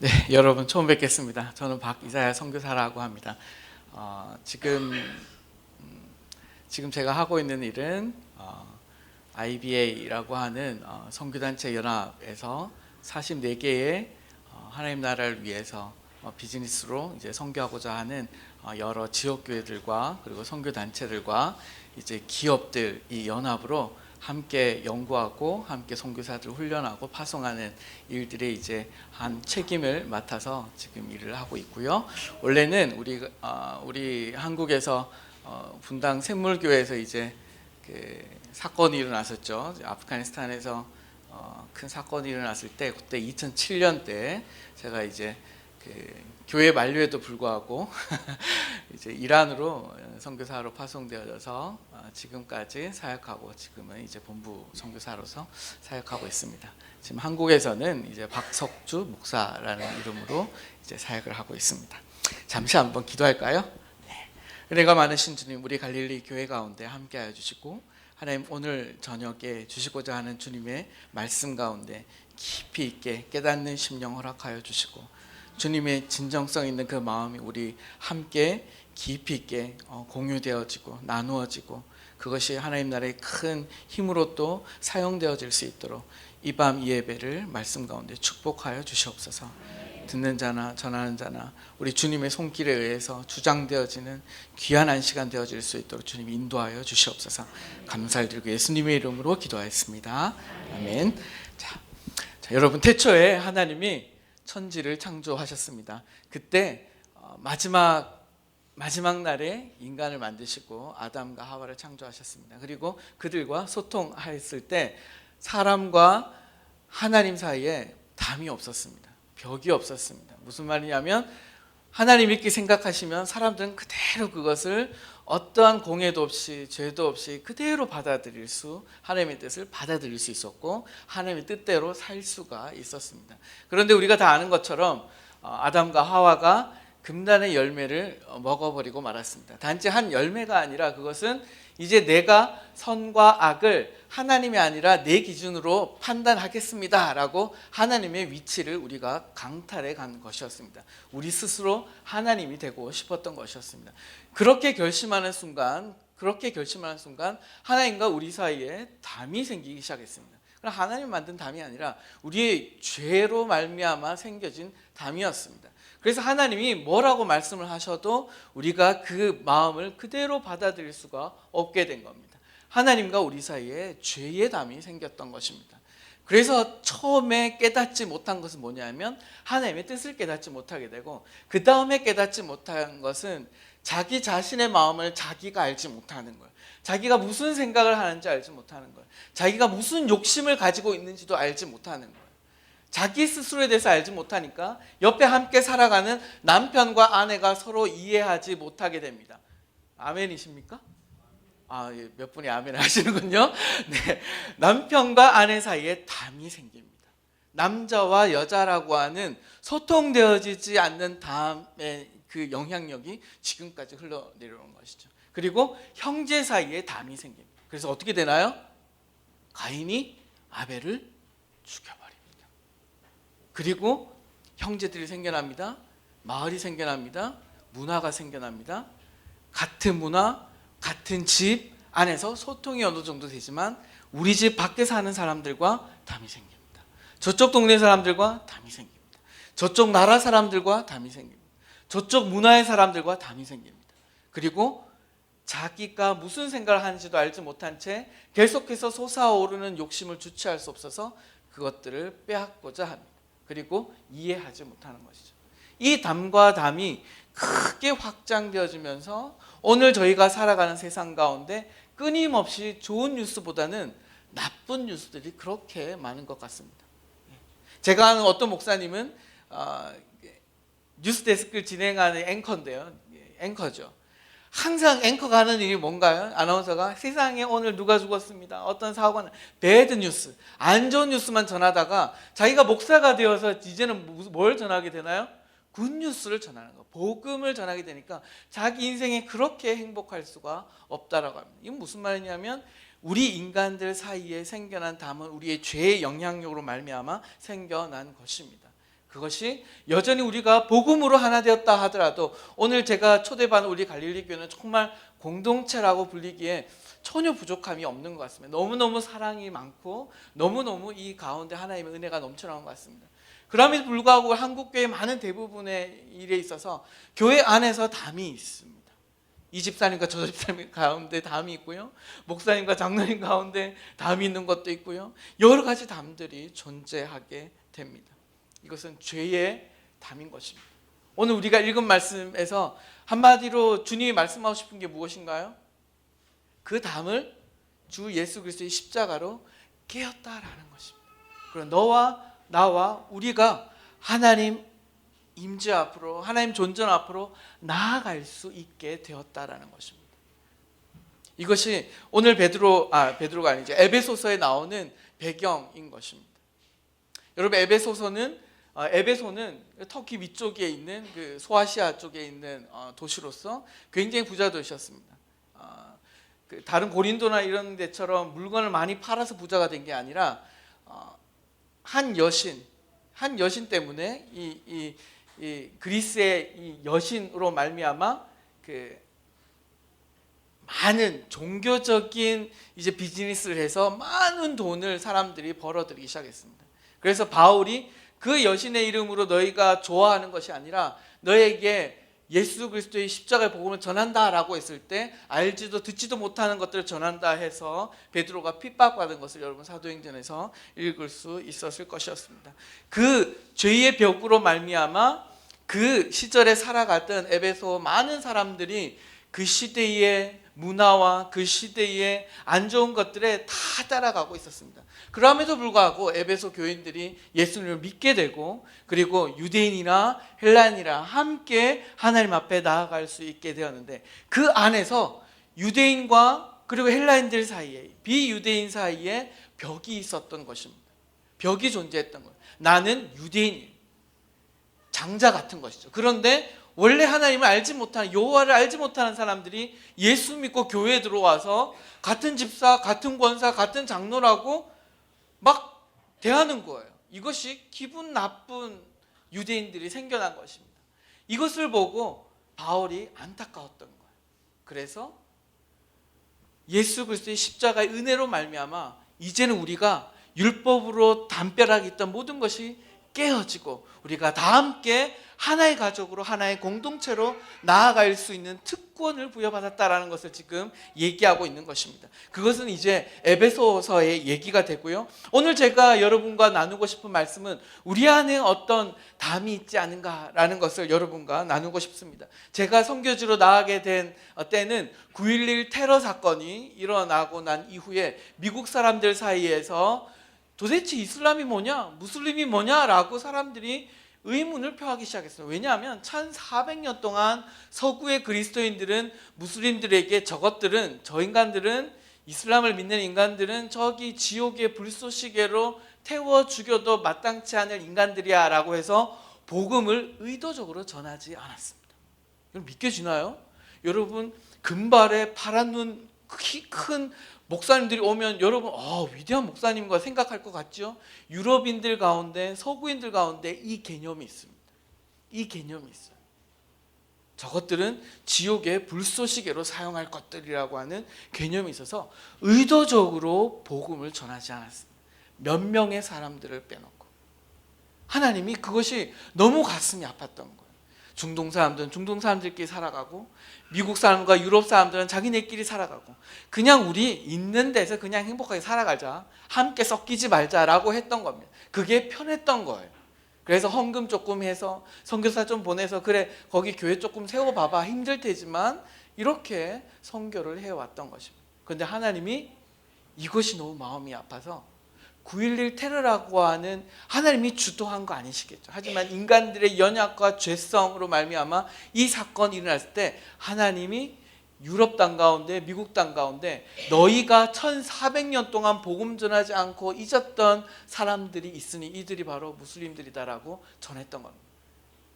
네, 여러분 처음 뵙겠습니다. 저는 박이사야 선교사라고 합니다. 지금 제가 하고 있는 일은 IBA라고 하는 선교단체 연합에서 44개의 하나님 나라를 위해서 비즈니스로 이제 선교하고자 하는 여러 지역교회들과 그리고 선교단체들과 이제 기업들 이 연합으로 함께 연구하고 함께 선교사들 훈련하고 파송하는 일들에 이제 한 책임을 맡아서 지금 일을 하고 있고요. 원래는 우리 한국에서 분당 샘물교회에서 이제 그 사건이 일어났었죠. 아프가니스탄에서 큰 사건이 일어났을 때 그때 2007년 때 제가 이제 그 교회 만료에도 불구하고 이제 이란으로 선교사로 파송되어져서 지금까지 사역하고 지금은 이제 본부 선교사로서 사역하고 있습니다. 지금 한국에서는 이제 박석주 목사라는 이름으로 이제 사역을 하고 있습니다. 잠시 한번 기도할까요? 네. 은혜가 많으신 주님, 우리 갈릴리 교회 가운데 함께하여 주시고 하나님 오늘 저녁에 주시고자 하는 주님의 말씀 가운데 깊이 있게 깨닫는 심령 허락하여 주시고 주님의 진정성 있는 그 마음이 우리 함께 깊이 있게 공유되어지고 나누어지고 그것이 하나님 나라의 큰 힘으로 또 사용되어질 수 있도록 이 밤 이 예배를 말씀 가운데 축복하여 주시옵소서. 듣는 자나 전하는 자나 우리 주님의 손길에 의해서 주장되어지는 귀한 한 시간 되어질 수 있도록 주님 인도하여 주시옵소서. 감사를 드리고 예수님의 이름으로 기도하였습니다. 아멘. 자, 여러분 태초에 하나님이 천지를 창조하셨습니다. 그때 마지막 날에 인간을 만드시고 아담과 하와를 창조하셨습니다. 그리고 그들과 소통했을 때 사람과 하나님 사이에 담이 없었습니다. 벽이 없었습니다. 무슨 말이냐면 하나님 있게 생각하시면 사람들은 그대로 그것을 어떠한 공해도 없이 죄도 없이 그대로 하나님의 뜻을 받아들일 수 있었고 하나님의 뜻대로 살 수가 있었습니다. 그런데 우리가 다 아는 것처럼 아담과 하와가 금단의 열매를 먹어버리고 말았습니다. 단지 한 열매가 아니라 그것은 이제 내가 선과 악을 하나님이 아니라 내 기준으로 판단하겠습니다 라고 하나님의 위치를 우리가 강탈해 간 것이었습니다. 우리 스스로 하나님이 되고 싶었던 것이었습니다. 그렇게 결심하는 순간 하나님과 우리 사이에 담이 생기기 시작했습니다. 그럼 하나님 만든 담이 아니라 우리의 죄로 말미암아 생겨진 담이었습니다. 그래서 하나님이 뭐라고 말씀을 하셔도 우리가 그 마음을 그대로 받아들일 수가 없게 된 겁니다. 하나님과 우리 사이에 죄의 담이 생겼던 것입니다. 그래서 처음에 깨닫지 못한 것은 뭐냐면 하나님의 뜻을 깨닫지 못하게 되고 그 다음에 깨닫지 못한 것은 자기 자신의 마음을 자기가 알지 못하는 거예요. 자기가 무슨 생각을 하는지 알지 못하는 거예요. 자기가 무슨 욕심을 가지고 있는지도 알지 못하는 거예요. 자기 스스로에 대해서 알지 못하니까 옆에 함께 살아가는 남편과 아내가 서로 이해하지 못하게 됩니다. 아멘이십니까? 몇 분이 아멘 하시는군요. 네, 남편과 아내 사이에 담이 생깁니다. 남자와 여자라고 하는 소통되어지지 않는 담의 그 영향력이 지금까지 흘러내려오는 것이죠. 그리고 형제 사이에 담이 생깁니다. 그래서 어떻게 되나요? 가인이 아벨을 죽여버립니다. 그리고 형제들이 생겨납니다. 마을이 생겨납니다. 문화가 생겨납니다. 같은 문화, 같은 집 안에서 소통이 어느 정도 되지만 우리 집 밖에 사는 사람들과 담이 생깁니다. 저쪽 동네 사람들과 담이 생깁니다. 저쪽 나라 사람들과 담이 생깁니다. 저쪽 문화의 사람들과 담이 생깁니다. 그리고 자기가 무슨 생각을 하는지도 알지 못한 채 계속해서 솟아오르는 욕심을 주체할 수 없어서 그것들을 빼앗고자 합니다. 그리고 이해하지 못하는 것이죠. 이 담과 담이 크게 확장되어지면서 오늘 저희가 살아가는 세상 가운데 끊임없이 좋은 뉴스보다는 나쁜 뉴스들이 그렇게 많은 것 같습니다. 제가 아는 어떤 목사님은 뉴스데스크를 진행하는 앵커인데요. 앵커죠. 항상 앵커가 하는 일이 뭔가요? 아나운서가 세상에 오늘 누가 죽었습니다. 어떤 사고가 배드 뉴스, 안 좋은 뉴스만 전하다가 자기가 목사가 되어서 이제는 뭘 전하게 되나요? 굿뉴스를 전하는 거, 복음을 전하게 되니까 자기 인생에 그렇게 행복할 수가 없다라고 합니다. 이건 무슨 말이냐면 우리 인간들 사이에 생겨난 담은 우리의 죄의 영향력으로 말미암아 생겨난 것입니다. 그것이 여전히 우리가 복음으로 하나 되었다 하더라도 오늘 제가 초대받은 우리 갈릴리 교회는 정말 공동체라고 불리기에 전혀 부족함이 없는 것 같습니다. 너무너무 사랑이 많고 너무너무 이 가운데 하나님의 은혜가 넘쳐나는 것 같습니다. 그럼에도 불구하고 한국교회 많은 대부분의 일에 있어서 교회 안에서 담이 있습니다. 이 집사님과 저 집사님 가운데 담이 있고요, 목사님과 장로님 가운데 담이 있는 것도 있고요, 여러 가지 담들이 존재하게 됩니다. 이것은 죄의 담인 것입니다. 오늘 우리가 읽은 말씀에서 한마디로 주님이 말씀하고 싶은 게 무엇인가요? 그 담을 주 예수 그리스도의 십자가로 깨었다라는 것입니다. 그럼 너와 나와 우리가 하나님 임재 앞으로, 하나님 존전 앞으로 나아갈 수 있게 되었다라는 것입니다. 이것이 오늘 베드로가 아니죠, 에베소서에 나오는 배경인 것입니다. 여러분, 에베소는 터키 위쪽에 있는 그 소아시아 쪽에 있는 도시로서 굉장히 부자 도시였습니다. 다른 고린도나 이런 데처럼 물건을 많이 팔아서 부자가 된 게 아니라 한 여신 때문에 이 그리스의 이 여신으로 말미암아 그 많은 종교적인 이제 비즈니스를 해서 많은 돈을 사람들이 벌어들이기 시작했습니다. 그래서 바울이 그 여신의 이름으로 너희가 좋아하는 것이 아니라 너에게 예수 그리스도의 십자가의 복음을 전한다라고 했을 때 알지도 듣지도 못하는 것들을 전한다 해서 베드로가 핍박받은 것을 여러분 사도행전에서 읽을 수 있었을 것이었습니다. 그 죄의 벽으로 말미암아 그 시절에 살아갔던 에베소 많은 사람들이 그 시대의 문화와 그 시대의 안 좋은 것들에 다 따라가고 있었습니다. 그럼에도 불구하고 에베소 교인들이 예수님을 믿게 되고 그리고 유대인이나 헬라인이라 함께 하나님 앞에 나아갈 수 있게 되었는데, 그 안에서 유대인과 그리고 헬라인들 사이에, 비유대인 사이에 벽이 있었던 것입니다. 벽이 존재했던 거예요. 나는 유대인이에요. 장자 같은 것이죠. 그런데 원래 하나님을 알지 못하는, 여호와를 알지 못하는 사람들이 예수 믿고 교회에 들어와서 같은 집사, 같은 권사, 같은 장로라고 막 대하는 거예요. 이것이 기분 나쁜 유대인들이 생겨난 것입니다. 이것을 보고 바울이 안타까웠던 거예요. 그래서 예수 그리스도의 십자가의 은혜로 말미암아 이제는 우리가 율법으로 담벼락에 있던 모든 것이 깨어지고 우리가 다 함께 하나의 가족으로, 하나의 공동체로 나아갈 수 있는 특권을 부여받았다라는 것을 지금 얘기하고 있는 것입니다. 그것은 이제 에베소서의 얘기가 되고요. 오늘 제가 여러분과 나누고 싶은 말씀은 우리 안에 어떤 담이 있지 않은가라는 것을 여러분과 나누고 싶습니다. 제가 선교지로 나가게 된 때는 9.11 테러 사건이 일어나고 난 이후에 미국 사람들 사이에서 도대체 이슬람이 뭐냐, 무슬림이 뭐냐라고 사람들이 의문을 표하기 시작했어요. 왜냐하면 1400년 동안 서구의 그리스도인들은 무슬림들에게 저 인간들은, 이슬람을 믿는 인간들은 저기 지옥의 불쏘시개로 태워 죽여도 마땅치 않을 인간들이야 라고 해서 복음을 의도적으로 전하지 않았습니다. 여러분, 믿겨지나요? 여러분, 금발에 파란 눈, 키 큰 목사님들이 오면 여러분 위대한 목사님과 생각할 것 같죠? 유럽인들 가운데, 서구인들 가운데 이 개념이 있습니다. 이 개념이 있어요. 저것들은 지옥의 불쏘시개로 사용할 것들이라고 하는 개념이 있어서 의도적으로 복음을 전하지 않았습니다. 몇 명의 사람들을 빼놓고. 하나님이 그것이 너무 가슴이 아팠던 거예요. 중동 사람들은 중동 사람들끼리 살아가고, 미국 사람과 유럽 사람들은 자기네끼리 살아가고, 그냥 우리 있는 데서 그냥 행복하게 살아가자, 함께 섞이지 말자라고 했던 겁니다. 그게 편했던 거예요. 그래서 헌금 조금 해서, 선교사 좀 보내서, 그래 거기 교회 조금 세워봐봐, 힘들 테지만 이렇게 선교를 해왔던 것입니다. 그런데 하나님이 이것이 너무 마음이 아파서 9.11 테러라고 하는, 하나님이 주도한 거 아니시겠죠. 하지만 인간들의 연약과 죄성으로 말미암아 이 사건이 일어났을 때 하나님이 유럽 땅 가운데, 미국 땅 가운데 너희가 1400년 동안 복음 전하지 않고 잊었던 사람들이 있으니 이들이 바로 무슬림들이다라고 전했던 겁니다.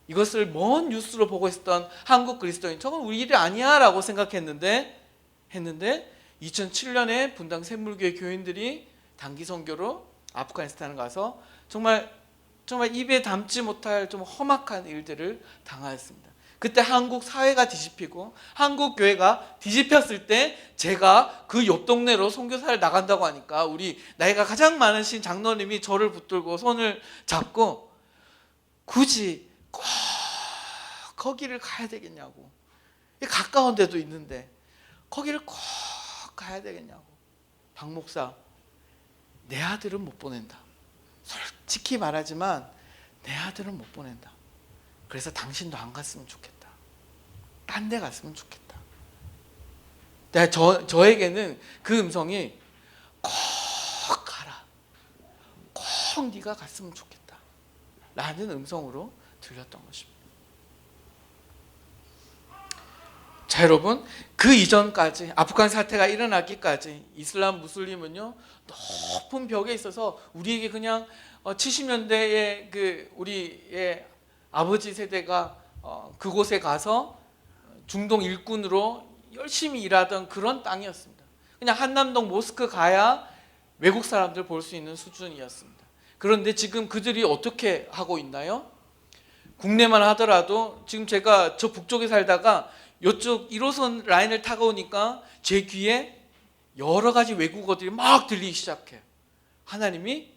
이것을 먼 뉴스로 보고 있었던 한국 그리스도인, 저건 우리 일이 아니야 라고 생각했는데 2007년에 분당 샘물교회 교인들이 단기 선교로 아프가니스탄을 가서 정말 정말 입에 담지 못할 좀 험악한 일들을 당하였습니다. 그때 한국 사회가 뒤집히고 한국 교회가 뒤집혔을 때 제가 그 옆 동네로 선교사를 나간다고 하니까 우리 나이가 가장 많으신 장로님이 저를 붙들고 손을 잡고 굳이 꼭 거기를 가야 되겠냐고, 가까운 데도 있는데 거기를 꼭 가야 되겠냐고. 박 목사, 내 아들은 못 보낸다. 솔직히 말하지만 내 아들은 못 보낸다. 그래서 당신도 안 갔으면 좋겠다. 딴 데 갔으면 좋겠다. 저에게는 그 음성이 꼭 가라, 꼭 네가 갔으면 좋겠다 라는 음성으로 들렸던 것입니다. 자, 여러분, 그 이전까지 아프간 사태가 일어나기까지 이슬람 무슬림은요 높은 벽에 있어서 우리에게 그냥 70년대에 그 우리의 아버지 세대가 그곳에 가서 중동 일꾼으로 열심히 일하던 그런 땅이었습니다. 그냥 한남동 모스크 가야 외국 사람들 볼 수 있는 수준이었습니다. 그런데 지금 그들이 어떻게 하고 있나요? 국내만 하더라도 지금 제가 저 북쪽에 살다가 이쪽 1호선 라인을 타고 오니까 제 귀에 여러 가지 외국어들이 막 들리기 시작해요. 하나님이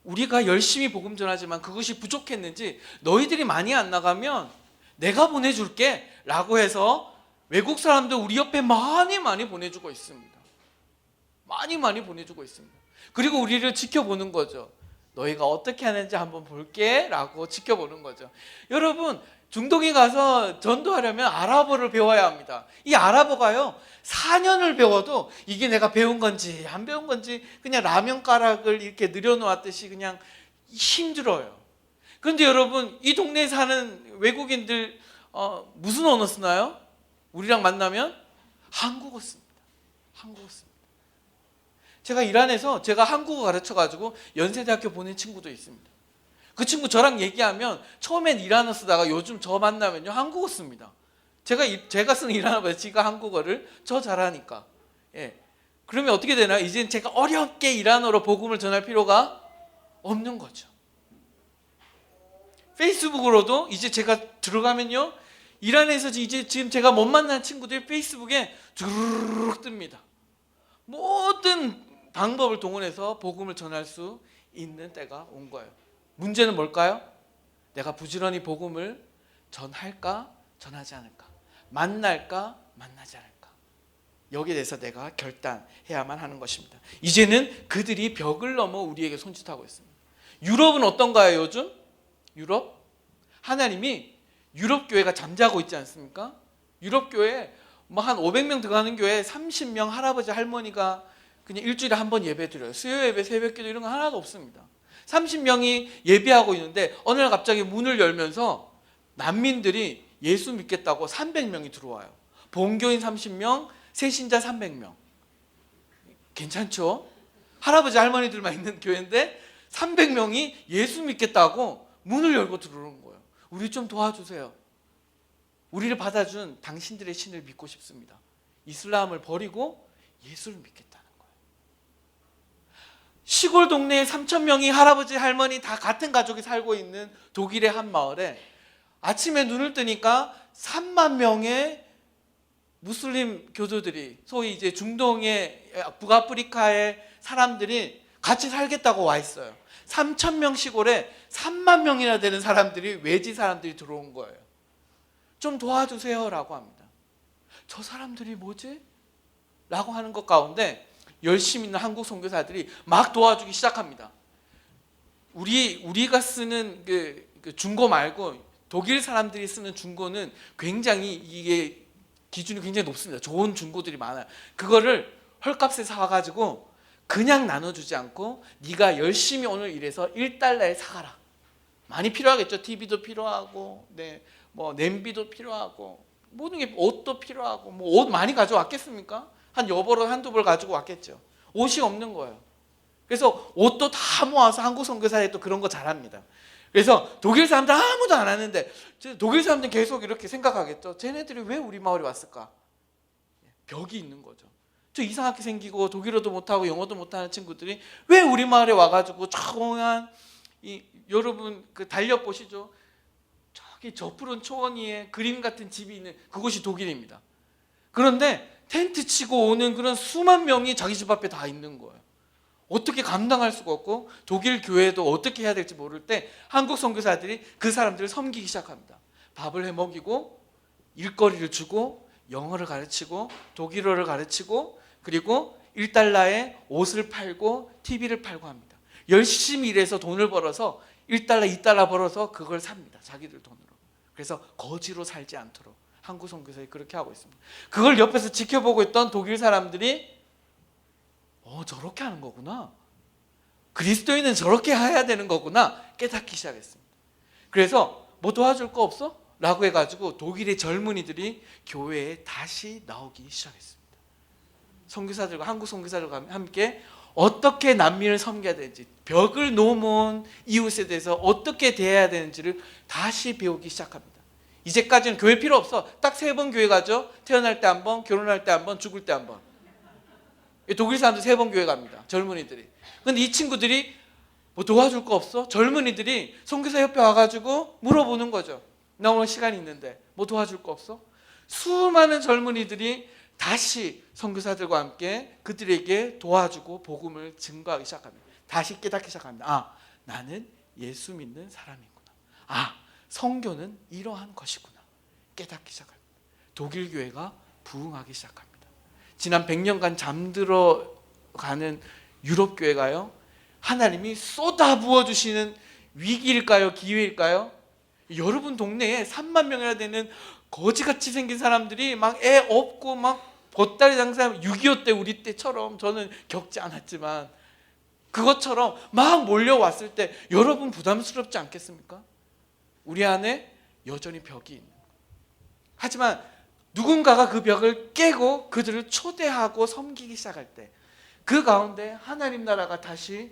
우리가 열심히 복음 전하지만 그것이 부족했는지 너희들이 많이 안 나가면 내가 보내줄게 라고 해서 외국 사람들 우리 옆에 많이 보내주고 있습니다. 많이 보내주고 있습니다. 그리고 우리를 지켜보는 거죠. 너희가 어떻게 하는지 한번 볼게 라고 지켜보는 거죠. 여러분, 중동에 가서 전도하려면 아랍어를 배워야 합니다. 이 아랍어가요 4년을 배워도 이게 내가 배운 건지 안 배운 건지 그냥 라면 가락을 이렇게 늘여놓았듯이 그냥 힘들어요. 그런데 여러분, 이 동네에 사는 외국인들 무슨 언어 쓰나요? 우리랑 만나면 한국어 씁니다. 한국어 씁니다. 제가 이란에서 제가 한국어 가르쳐가지고 연세대학교 보낸 친구도 있습니다. 그 친구 저랑 얘기하면 처음엔 이란어 쓰다가 요즘 저 만나면요 한국어 씁니다. 제가 쓰는 이란어보다 지가 한국어를 저 잘하니까. 예. 그러면 어떻게 되나요? 이제 제가 어렵게 이란어로 복음을 전할 필요가 없는 거죠. 페이스북으로도 이제 제가 들어가면요 이란에서 이제 지금 제가 못 만난 친구들이 페이스북에 주르륵 뜹니다. 모든 방법을 동원해서 복음을 전할 수 있는 때가 온 거예요. 문제는 뭘까요? 내가 부지런히 복음을 전할까 전하지 않을까, 만날까 만나지 않을까, 여기에 대해서 내가 결단해야만 하는 것입니다. 이제는 그들이 벽을 넘어 우리에게 손짓하고 있습니다. 유럽은 어떤가요? 요즘 유럽? 하나님이 유럽 교회가 잠자고 있지 않습니까? 유럽 교회 뭐 한 500명 들어가는 교회에 30명 할아버지 할머니가 그냥 일주일에 한 번 예배 드려요. 수요 예배, 새벽 기도 이런 거 하나도 없습니다. 30명이 예배하고 있는데 어느 날 갑자기 문을 열면서 난민들이 예수 믿겠다고 300명이 들어와요. 본교인 30명, 새신자 300명. 괜찮죠? 할아버지 할머니들만 있는 교회인데 300명이 예수 믿겠다고 문을 열고 들어오는 거예요. 우리 좀 도와주세요. 우리를 받아준 당신들의 신을 믿고 싶습니다. 이슬람을 버리고 예수를 믿겠다는 거예요. 시골 동네에 3,000명이 할아버지 할머니 다 같은 가족이 살고 있는 독일의 한 마을에 아침에 눈을 뜨니까 3만 명의 무슬림 교도들이, 소위 이제 중동의 북아프리카의 사람들이 같이 살겠다고 와 있어요. 3,000명 시골에 3만 명이나 되는 사람들이, 외지 사람들이 들어온 거예요. 좀 도와주세요 라고 합니다. 저 사람들이 뭐지? 라고 하는 것 가운데 열심히 있는 한국 선교사들이 막 도와주기 시작합니다. 우리가 쓰는 그 중고 말고 독일 사람들이 쓰는 중고는 굉장히 이게 기준이 굉장히 높습니다. 좋은 중고들이 많아요. 그거를 헐값에 사가지고 그냥 나눠주지 않고 네가 열심히 오늘 일해서 1달러에 사가라. 많이 필요하겠죠. TV도 필요하고, 네, 뭐 냄비도 필요하고, 모든 게, 옷도 필요하고, 뭐 옷 많이 가져왔겠습니까? 한 여벌을 한두 벌 가지고 왔겠죠. 옷이 없는 거예요. 그래서 옷도 다 모아서 한국 선교사에 또 그런 거 잘합니다. 그래서 독일 사람들 아무도 안 하는데 독일 사람들은 계속 이렇게 생각하겠죠. 쟤네들이 왜 우리 마을에 왔을까? 벽이 있는 거죠. 저 이상하게 생기고 독일어도 못하고 영어도 못하는 친구들이 왜 우리 마을에 와가지고 조용한 여러분 그 달력 보시죠. 저기 저 푸른 초원 위에 그림 같은 집이 있는 그곳이 독일입니다. 그런데 텐트 치고 오는 그런 수만 명이 자기 집 앞에 다 있는 거예요. 어떻게 감당할 수가 없고 독일 교회도 어떻게 해야 될지 모를 때 한국 선교사들이 그 사람들을 섬기기 시작합니다. 밥을 해 먹이고 일거리를 주고 영어를 가르치고 독일어를 가르치고 그리고 1달러에 옷을 팔고 TV를 팔고 합니다. 열심히 일해서 돈을 벌어서 1달러, 2달러 벌어서 그걸 삽니다. 자기들 돈으로. 그래서 거지로 살지 않도록 한국 선교사들이 그렇게 하고 있습니다. 그걸 옆에서 지켜보고 있던 독일 사람들이 저렇게 하는 거구나. 그리스도인은 저렇게 해야 되는 거구나 깨닫기 시작했습니다. 그래서 뭐 도와줄 거 없어? 라고 해가지고 독일의 젊은이들이 교회에 다시 나오기 시작했습니다. 선교사들과 한국 선교사들과 함께 어떻게 난민을 섬겨야 되는지, 벽을 넘은 이웃에 대해서 어떻게 대해야 되는지를 다시 배우기 시작합니다. 이제까지는 교회 필요 없어. 딱 3번 교회 가죠. 태어날 때 한 번, 결혼할 때 한 번, 죽을 때 한 번. 독일 사람들 3번 교회 갑니다. 젊은이들이. 근데 이 친구들이 뭐 도와줄 거 없어? 젊은이들이 선교사 협회 와가지고 물어보는 거죠. 나 오늘 시간이 있는데 뭐 도와줄 거 없어? 수많은 젊은이들이 다시 선교사들과 함께 그들에게 도와주고 복음을 증거하기 시작합니다. 다시 깨닫기 시작합니다. 나는 예수 믿는 사람이구나. 선교는 이러한 것이구나. 깨닫기 시작합니다. 독일 교회가 부흥하기 시작합니다. 지난 100년간 잠들어가는 유럽 교회가요, 하나님이 쏟아 부어주시는 위기일까요? 기회일까요? 여러분 동네에 3만 명이나 되는 거지같이 생긴 사람들이 막 애 없고 막 보따리 장사하면 6.25 때 우리 때처럼, 저는 겪지 않았지만 그것처럼 막 몰려왔을 때 여러분 부담스럽지 않겠습니까? 우리 안에 여전히 벽이 있는 거예요. 하지만 누군가가 그 벽을 깨고 그들을 초대하고 섬기기 시작할 때 그 가운데 하나님 나라가 다시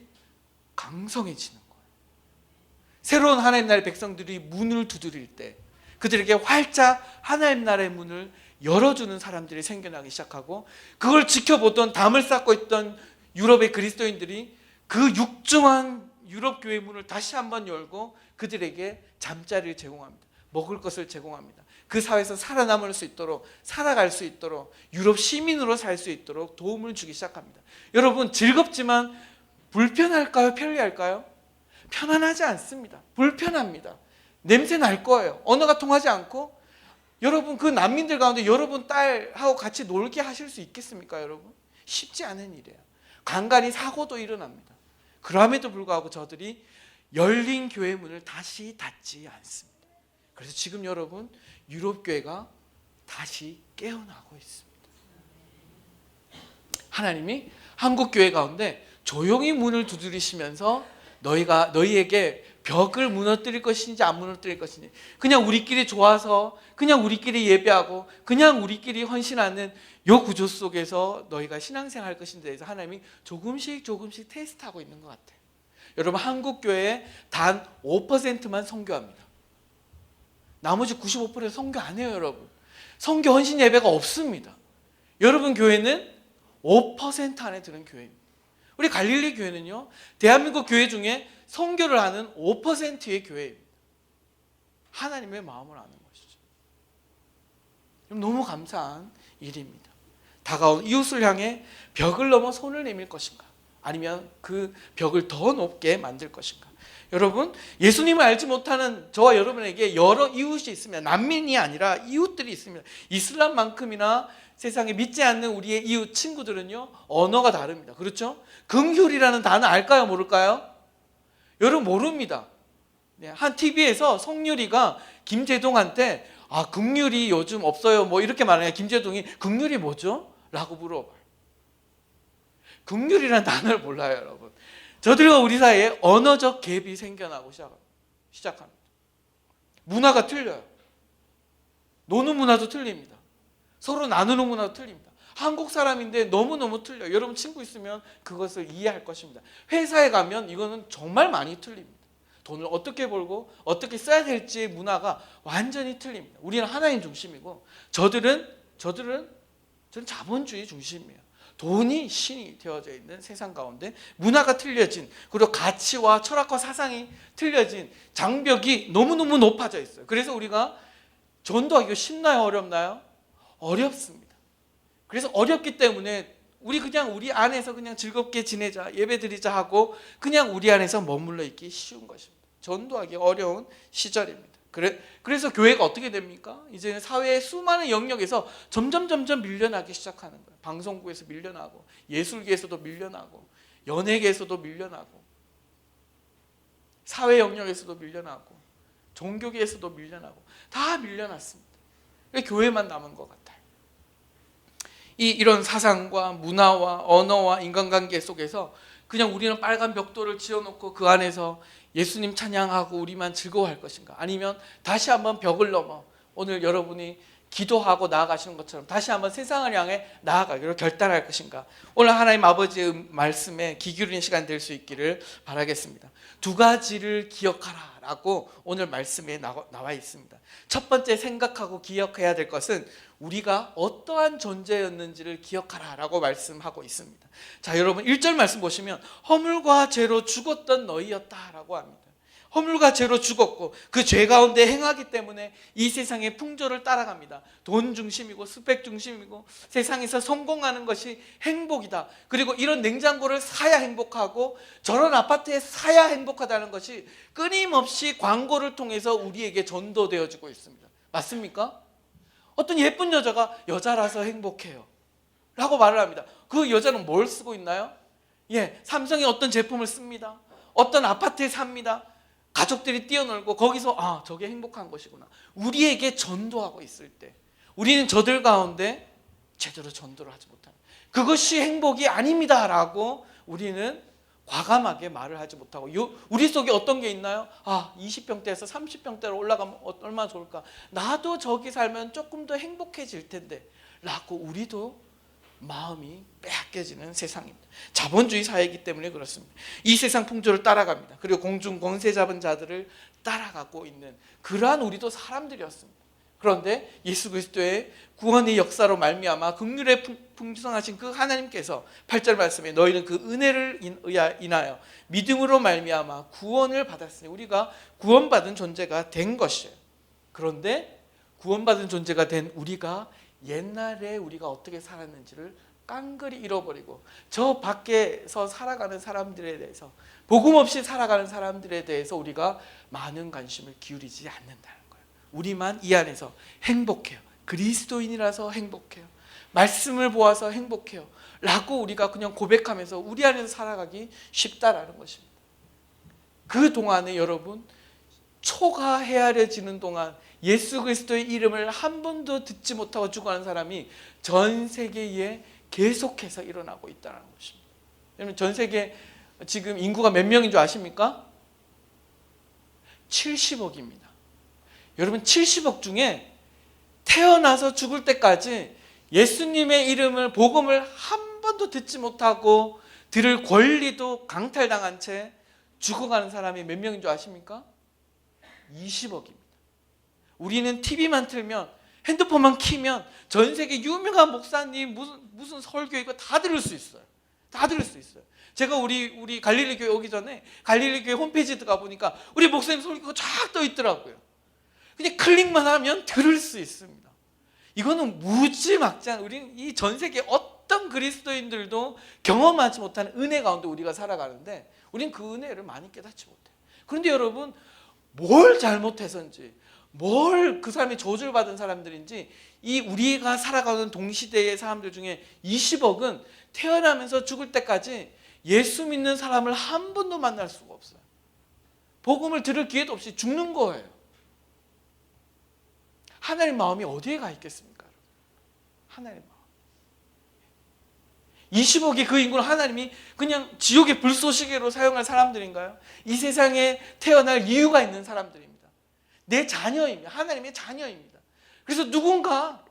강성해지는 거예요. 새로운 하나님 나라의 백성들이 문을 두드릴 때 그들에게 활짝 하나님 나라의 문을 열어주는 사람들이 생겨나기 시작하고, 그걸 지켜보던 담을 쌓고 있던 유럽의 그리스도인들이 그 육중한 유럽 교회 문을 다시 한번 열고 그들에게 잠자리를 제공합니다. 먹을 것을 제공합니다. 그 사회에서 살아남을 수 있도록, 살아갈 수 있도록, 유럽 시민으로 살 수 있도록 도움을 주기 시작합니다. 여러분, 즐겁지만 불편할까요? 편리할까요? 편안하지 않습니다. 불편합니다. 냄새 날 거예요. 언어가 통하지 않고. 여러분, 그 난민들 가운데 여러분 딸하고 같이 놀게 하실 수 있겠습니까? 여러분, 쉽지 않은 일이에요. 간간히 사고도 일어납니다. 그럼에도 불구하고 저들이 열린 교회 문을 다시 닫지 않습니다. 그래서 지금 여러분, 유럽 교회가 다시 깨어나고 있습니다. 하나님이 한국 교회 가운데 조용히 문을 두드리시면서 너희에게 벽을 무너뜨릴 것인지 안 무너뜨릴 것인지, 그냥 우리끼리 좋아서 그냥 우리끼리 예배하고 그냥 우리끼리 헌신하는 이 구조 속에서 너희가 신앙생활 할 것인지에 대해서 하나님이 조금씩 테스트하고 있는 것 같아요. 여러분, 한국 교회에 단 5%만 선교합니다. 나머지 95% 선교 안 해요. 여러분, 선교 헌신 예배가 없습니다. 여러분 교회는 5% 안에 드는 교회입니다. 우리 갈릴리 교회는요, 대한민국 교회 중에 선교를 하는 5%의 교회입니다. 하나님의 마음을 아는 것이죠. 너무 감사한 일입니다. 다가온 이웃을 향해 벽을 넘어 손을 내밀 것인가, 아니면 그 벽을 더 높게 만들 것인가. 여러분, 예수님을 알지 못하는 저와 여러분에게 여러 이웃이 있습니다. 난민이 아니라 이웃들이 있습니다. 이슬람만큼이나 세상에 믿지 않는 우리의 이웃 친구들은요, 언어가 다릅니다. 그렇죠? 긍휼이라는 단어 알까요? 모를까요? 여러분, 모릅니다. 한 TV에서 성유리가 김재동한테 긍휼이 요즘 없어요 뭐 이렇게 말해요. 김재동이 긍휼이 뭐죠? 라고 물어봐요. 긍휼이라는 단어를 몰라요. 여러분, 저들과 우리 사이에 언어적 갭이 생겨나고 시작합니다. 문화가 틀려요. 노는 문화도 틀립니다. 서로 나누는 문화도 틀립니다. 한국 사람인데 너무너무 틀려요. 여러분 친구 있으면 그것을 이해할 것입니다. 회사에 가면 이거는 정말 많이 틀립니다. 돈을 어떻게 벌고 어떻게 써야 될지 문화가 완전히 틀립니다. 우리는 하나님 중심이고 저는 자본주의 중심이에요. 돈이 신이 되어져 있는 세상 가운데 문화가 틀려진, 그리고 가치와 철학과 사상이 틀려진 장벽이 너무너무 높아져 있어요. 그래서 우리가 전도하기가 쉽나요? 어렵나요? 어렵습니다. 그래서 어렵기 때문에 우리 안에서 그냥 즐겁게 지내자, 예배드리자 하고 그냥 우리 안에서 머물러 있기 쉬운 것입니다. 전도하기 어려운 시절입니다. 그래서 교회가 어떻게 됩니까? 이제 사회의 수많은 영역에서 점점 밀려나기 시작하는 거예요. 방송국에서 밀려나고, 예술계에서도 밀려나고, 연예계에서도 밀려나고, 사회 영역에서도 밀려나고, 종교계에서도 밀려나고, 다 밀려났습니다. 교회만 남은 것 같아요. 이런 사상과 문화와 언어와 인간관계 속에서 그냥 우리는 빨간 벽돌을 지어놓고 그 안에서 예수님 찬양하고 우리만 즐거워할 것인가? 아니면 다시 한번 벽을 넘어 오늘 여러분이 기도하고 나아가시는 것처럼 다시 한번 세상을 향해 나아가기로 결단할 것인가? 오늘 하나님 아버지의 말씀에 귀 기울이는 시간 될 수 있기를 바라겠습니다. 두 가지를 기억하라 라고 오늘 말씀에 나와 있습니다. 첫 번째 생각하고 기억해야 될 것은 우리가 어떠한 존재였는지를 기억하라 라고 말씀하고 있습니다. 자, 여러분 1절 말씀 보시면 허물과 죄로 죽었던 너희였다 라고 합니다. 허물과 죄로 죽었고 그 죄 가운데 행하기 때문에 이 세상의 풍조를 따라갑니다. 돈 중심이고 스펙 중심이고 세상에서 성공하는 것이 행복이다. 그리고 이런 냉장고를 사야 행복하고 저런 아파트에 사야 행복하다는 것이 끊임없이 광고를 통해서 우리에게 전도되어지고 있습니다. 맞습니까? 어떤 예쁜 여자가 여자라서 행복해요 라고 말을 합니다. 그 여자는 뭘 쓰고 있나요? 삼성의 어떤 제품을 씁니다. 어떤 아파트에 삽니다. 가족들이 뛰어놀고 거기서 저게 행복한 것이구나. 우리에게 전도하고 있을 때 우리는 저들 가운데 제대로 전도를 하지 못하는, 그것이 행복이 아닙니다 라고 우리는 과감하게 말을 하지 못하고, 우리 속에 어떤 게 있나요? 20평대에서 30평대로 올라가면 얼마나 좋을까, 나도 저기 살면 조금 더 행복해질 텐데 라고 우리도 마음이 빼앗겨지는 세상입니다. 자본주의 사회이기 때문에 그렇습니다. 이 세상 풍조를 따라갑니다. 그리고 공중 권세 잡은 자들을 따라가고 있는 그러한 우리도 사람들이었습니다. 그런데 예수 그리스도의 구원의 역사로 말미암아 긍휼에 풍성하신 그 하나님께서 8절 말씀에 너희는 그 은혜를 인하여 믿음으로 말미암아 구원을 받았으니 우리가 구원받은 존재가 된 것이에요. 그런데 구원받은 존재가 된 우리가 옛날에 우리가 어떻게 살았는지를 깡그리 잃어버리고 저 밖에서 살아가는 사람들에 대해서, 복음 없이 살아가는 사람들에 대해서 우리가 많은 관심을 기울이지 않는다는 거예요. 우리만 이 안에서 행복해요. 그리스도인이라서 행복해요. 말씀을 보아서 행복해요 라고 우리가 그냥 고백하면서 우리 안에서 살아가기 쉽다라는 것입니다. 그 동안에 여러분, 초가 헤아려지는 동안 예수 그리스도의 이름을 한 번도 듣지 못하고 죽어가는 사람이 전 세계에 계속해서 일어나고 있다는 것입니다. 여러분, 전 세계 지금 인구가 몇 명인 줄 아십니까? 70억입니다. 여러분, 70억 중에 태어나서 죽을 때까지 예수님의 이름을, 복음을 한 번도 듣지 못하고 들을 권리도 강탈당한 채 죽어가는 사람이 몇 명인 줄 아십니까? 20억입니다. 우리는 TV만 틀면, 핸드폰만 키면 전 세계 유명한 목사님 무슨 설교 이거 다 들을 수 있어요. 다 들을 수 있어요. 제가 우리 갈릴리 교회 오기 전에 갈릴리 교회 홈페이지에 들어가 보니까 우리 목사님 설교가 쫙 떠 있더라고요. 그냥 클릭만 하면 들을 수 있습니다. 이거는 무지막지한, 우리는 이 전 세계 어떤 그리스도인들도 경험하지 못하는 은혜 가운데 우리가 살아가는데 우리는 그 은혜를 많이 깨닫지 못해요. 그런데 여러분, 뭘 잘못해서인지, 뭘 그 사람이 저주를 받은 사람들인지, 이 우리가 살아가는 동시대의 사람들 중에 20억은 태어나면서 죽을 때까지 예수 믿는 사람을 한 번도 만날 수가 없어요. 복음을 들을 기회도 없이 죽는 거예요. 하나님 마음이 어디에 가 있겠습니까? 하나님 마음. 20억의 그 인구는 하나님이 그냥 지옥의 불쏘시개로 사용할 사람들인가요? 이 세상에 태어날 이유가 있는 사람들입니다. 내 자녀입니다. 하나님의 자녀입니다. 그래서 누군가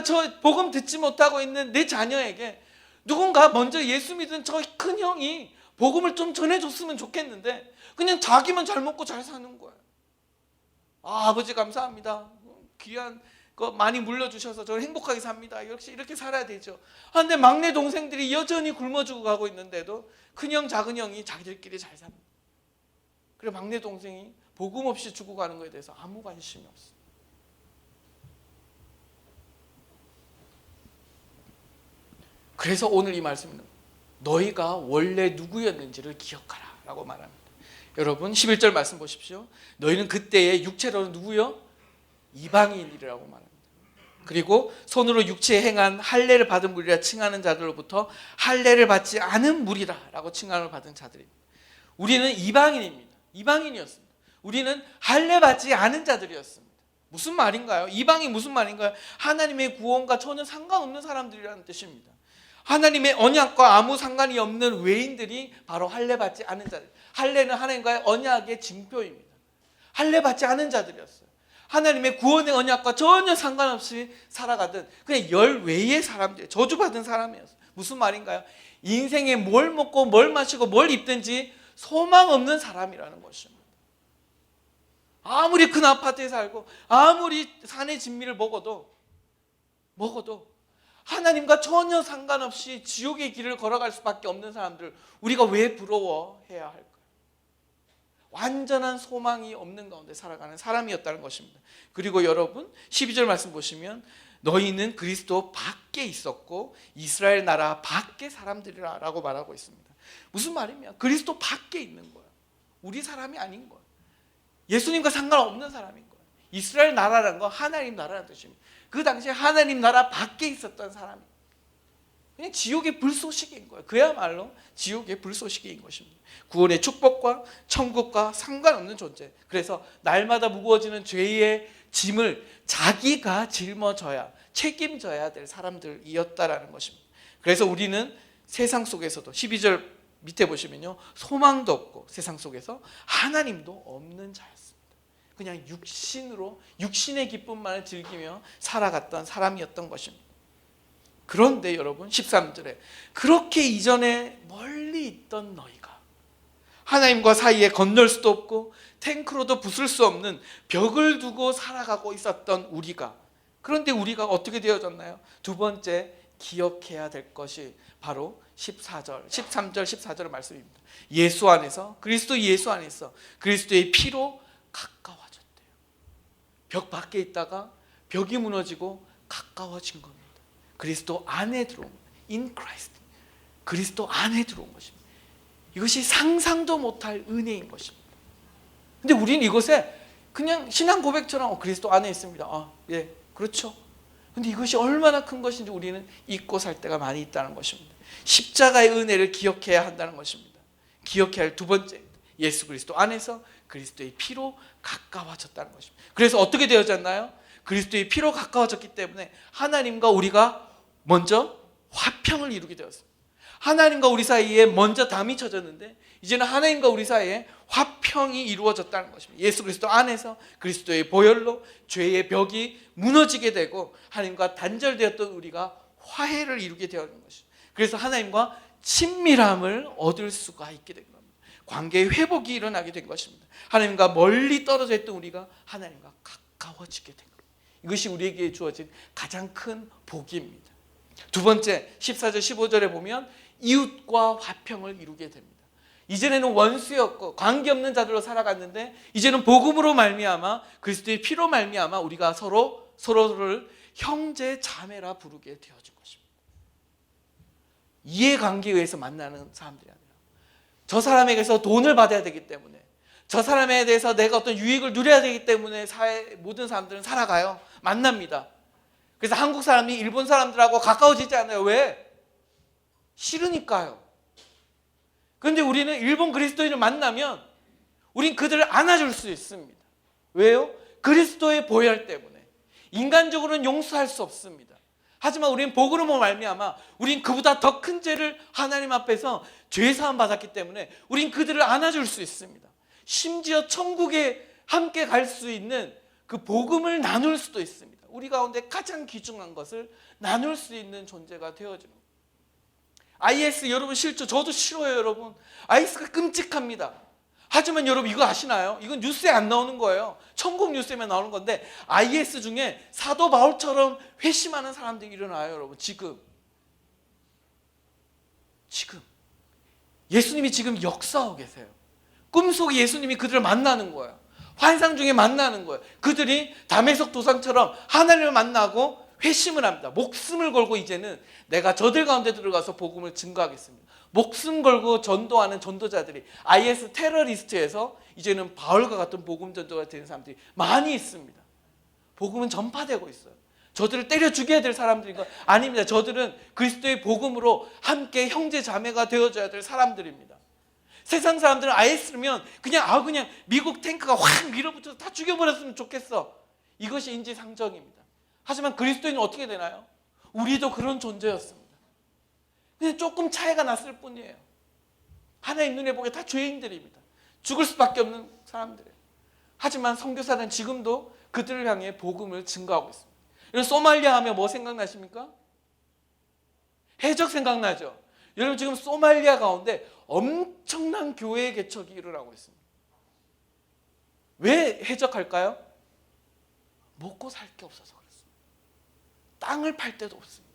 저 복음 듣지 못하고 있는 내 자녀에게 누군가 먼저 예수 믿은 저 큰 형이 복음을 좀 전해줬으면 좋겠는데 그냥 자기만 잘 먹고 잘 사는 거예요. 아버지 감사합니다. 귀한 많이 물려주셔서 저는 행복하게 삽니다. 역시 이렇게 살아야 되죠. 근데 막내 동생들이 여전히 굶어 죽어가고 있는데도 큰형 작은형이 자기들끼리 잘 삽니다. 그리고 막내 동생이 복음 없이 죽어가는 것에 대해서 아무 관심이 없어요. 그래서 오늘 이 말씀은 너희가 원래 누구였는지를 기억하라 라고 말합니다. 여러분 11절 말씀 보십시오. 너희는 그때의 육체로는 누구요? 이방인이라고 말합니다. 그리고 손으로 육체에 행한 할례를 받은 무리라 칭하는 자들로부터 할례를 받지 않은 무리라 라고 칭함을 받은 자들입니다. 우리는 이방인입니다. 이방인이었습니다. 우리는 할례 받지 않은 자들이었습니다. 무슨 말인가요? 이방인 무슨 말인가요? 하나님의 구원과 전혀 상관없는 사람들이라는 뜻입니다. 하나님의 언약과 아무 상관이 없는 외인들이 바로 할례 받지 않은 자들. 할례는 하나님과의 언약의 징표입니다. 할례 받지 않은 자들이었어요. 하나님의 구원의 언약과 전혀 상관없이 살아가던 그냥 열외의 사람들, 저주받은 사람이었어요. 무슨 말인가요? 인생에 뭘 먹고 뭘 마시고 뭘 입든지 소망 없는 사람이라는 것입니다. 아무리 큰 아파트에 살고 아무리 산의 진미를 먹어도 하나님과 전혀 상관없이 지옥의 길을 걸어갈 수밖에 없는 사람들, 우리가 왜 부러워해야 할까요? 완전한 소망이 없는 가운데 살아가는 사람이었다는 것입니다. 그리고 여러분 12절 말씀 보시면 너희는 그리스도 밖에 있었고 이스라엘 나라 밖의 사람들이라 라고 말하고 있습니다. 무슨 말이냐? 그리스도 밖에 있는 거예요. 우리 사람이 아닌 거예요. 예수님과 상관없는 사람인 거예요. 이스라엘 나라라는 건 하나님 나라라는 뜻입니다. 그 당시에 하나님 나라 밖에 있었던 사람이 그냥 지옥의 불쏘시개인 거예요. 그야말로 지옥의 불쏘시개인 것입니다. 구원의 축복과 천국과 상관없는 존재. 그래서 날마다 무거워지는 죄의 짐을 자기가 짊어져야 책임져야 될 사람들이었다라는 것입니다. 그래서 우리는 세상 속에서도 12절 밑에 보시면요, 소망도 없고 세상 속에서 하나님도 없는 자였습니다. 그냥 육신의 기쁨만을 즐기며 살아갔던 사람이었던 것입니다. 그런데 여러분 13절에 그렇게 이전에 멀리 있던 너희가 하나님과 사이에 건널 수도 없고 탱크로도 부술 수 없는 벽을 두고 살아가고 있었던 우리가, 그런데 우리가 어떻게 되어졌나요? 두 번째 기억해야 될 것이 바로 13절 14절의 말씀입니다. 예수 안에서, 그리스도 예수 안에서 그리스도의 피로 가까워졌대요. 벽 밖에 있다가 벽이 무너지고 가까워진 겁니다. 그리스도 안에 들어온, in Christ, 그리스도 안에 들어온 것입니다. 이것이 상상도 못할 은혜인 것입니다. 근데 우리는 이것에 그냥 신앙 고백처럼 그리스도 안에 있습니다. 예, 그렇죠. 근데 이것이 얼마나 큰 것인지 우리는 잊고 살 때가 많이 있다는 것입니다. 십자가의 은혜를 기억해야 한다는 것입니다. 기억해야 할 두 번째, 예수 그리스도 안에서 그리스도의 피로 가까워졌다는 것입니다. 그래서 어떻게 되어졌나요? 그리스도의 피로 가까워졌기 때문에 하나님과 우리가 먼저 화평을 이루게 되었습니다. 하나님과 우리 사이에 먼저 담이 쳐졌는데 이제는 하나님과 우리 사이에 화평이 이루어졌다는 것입니다. 예수 그리스도 안에서 그리스도의 보혈로 죄의 벽이 무너지게 되고 하나님과 단절되었던 우리가 화해를 이루게 되었는 것입니다. 그래서 하나님과 친밀함을 얻을 수가 있게 된 겁니다. 관계의 회복이 일어나게 된 것입니다. 하나님과 멀리 떨어져 있던 우리가 하나님과 가까워지게 된 겁니다. 이것이 우리에게 주어진 가장 큰 복입니다. 두 번째 14절 15절에 보면 이웃과 화평을 이루게 됩니다. 이전에는 원수였고 관계없는 자들로 살아갔는데 이제는 복음으로 말미암아 그리스도의 피로 말미암아 우리가 서로를 형제 자매라 부르게 되어진 것입니다. 이해관계에 의해서 만나는 사람들이 아니라 저 사람에게서 돈을 받아야 되기 때문에, 저 사람에 대해서 내가 어떤 유익을 누려야 되기 때문에 모든 사람들은 살아가요. 만납니다. 그래서 한국 사람이 일본 사람들하고 가까워지지 않아요. 왜? 싫으니까요. 그런데 우리는 일본 그리스도인을 만나면 우린 그들을 안아줄 수 있습니다. 왜요? 그리스도의 보혈 때문에. 인간적으로는 용서할 수 없습니다. 하지만 우리는 복음으로 말미암아 우린 그보다 더 큰 죄를 하나님 앞에서 죄사함 받았기 때문에 우린 그들을 안아줄 수 있습니다. 심지어 천국에 함께 갈 수 있는 그 복음을 나눌 수도 있습니다. 우리 가운데 가장 귀중한 것을 나눌 수 있는 존재가 되어지는 거예요. IS 여러분 싫죠? 저도 싫어요. 여러분 IS가 끔찍합니다. 하지만 여러분 이거 아시나요? 이건 뉴스에 안 나오는 거예요. 천국 뉴스에만 나오는 건데 IS 중에 사도 바울처럼 회심하는 사람들이 일어나요. 여러분 지금 예수님이 지금 역사하고 계세요. 꿈속에 예수님이 그들을 만나는 거예요. 환상 중에 만나는 거예요. 그들이 다메섹 도상처럼 하나님을 만나고 회심을 합니다. 목숨을 걸고 이제는 내가 저들 가운데 들어가서 복음을 증거하겠습니다. 목숨 걸고 전도하는 전도자들이 IS 테러리스트에서 이제는 바울과 같은 복음 전도가 되는 사람들이 많이 있습니다. 복음은 전파되고 있어요. 저들을 때려 죽여야 될 사람들인 거 아닙니다. 저들은 그리스도의 복음으로 함께 형제 자매가 되어줘야 될 사람들입니다. 세상 사람들은 IS면 그냥 미국 탱크가 확 밀어붙여서 다 죽여버렸으면 좋겠어. 이것이 인지상정입니다. 하지만 그리스도인은 어떻게 되나요? 우리도 그런 존재였습니다. 그냥 조금 차이가 났을 뿐이에요. 하나님 눈에 보기에 다 죄인들입니다. 죽을 수밖에 없는 사람들이에요. 하지만 선교사는 지금도 그들을 향해 복음을 증거하고 있습니다. 여러분 소말리아 하면 뭐 생각나십니까? 해적 생각나죠? 여러분 지금 소말리아 가운데 엄청난 교회 개척이 일어나고 있습니다. 왜 해적할까요? 먹고 살 게 없어서 그렇습니다. 땅을 팔 데도 없습니다.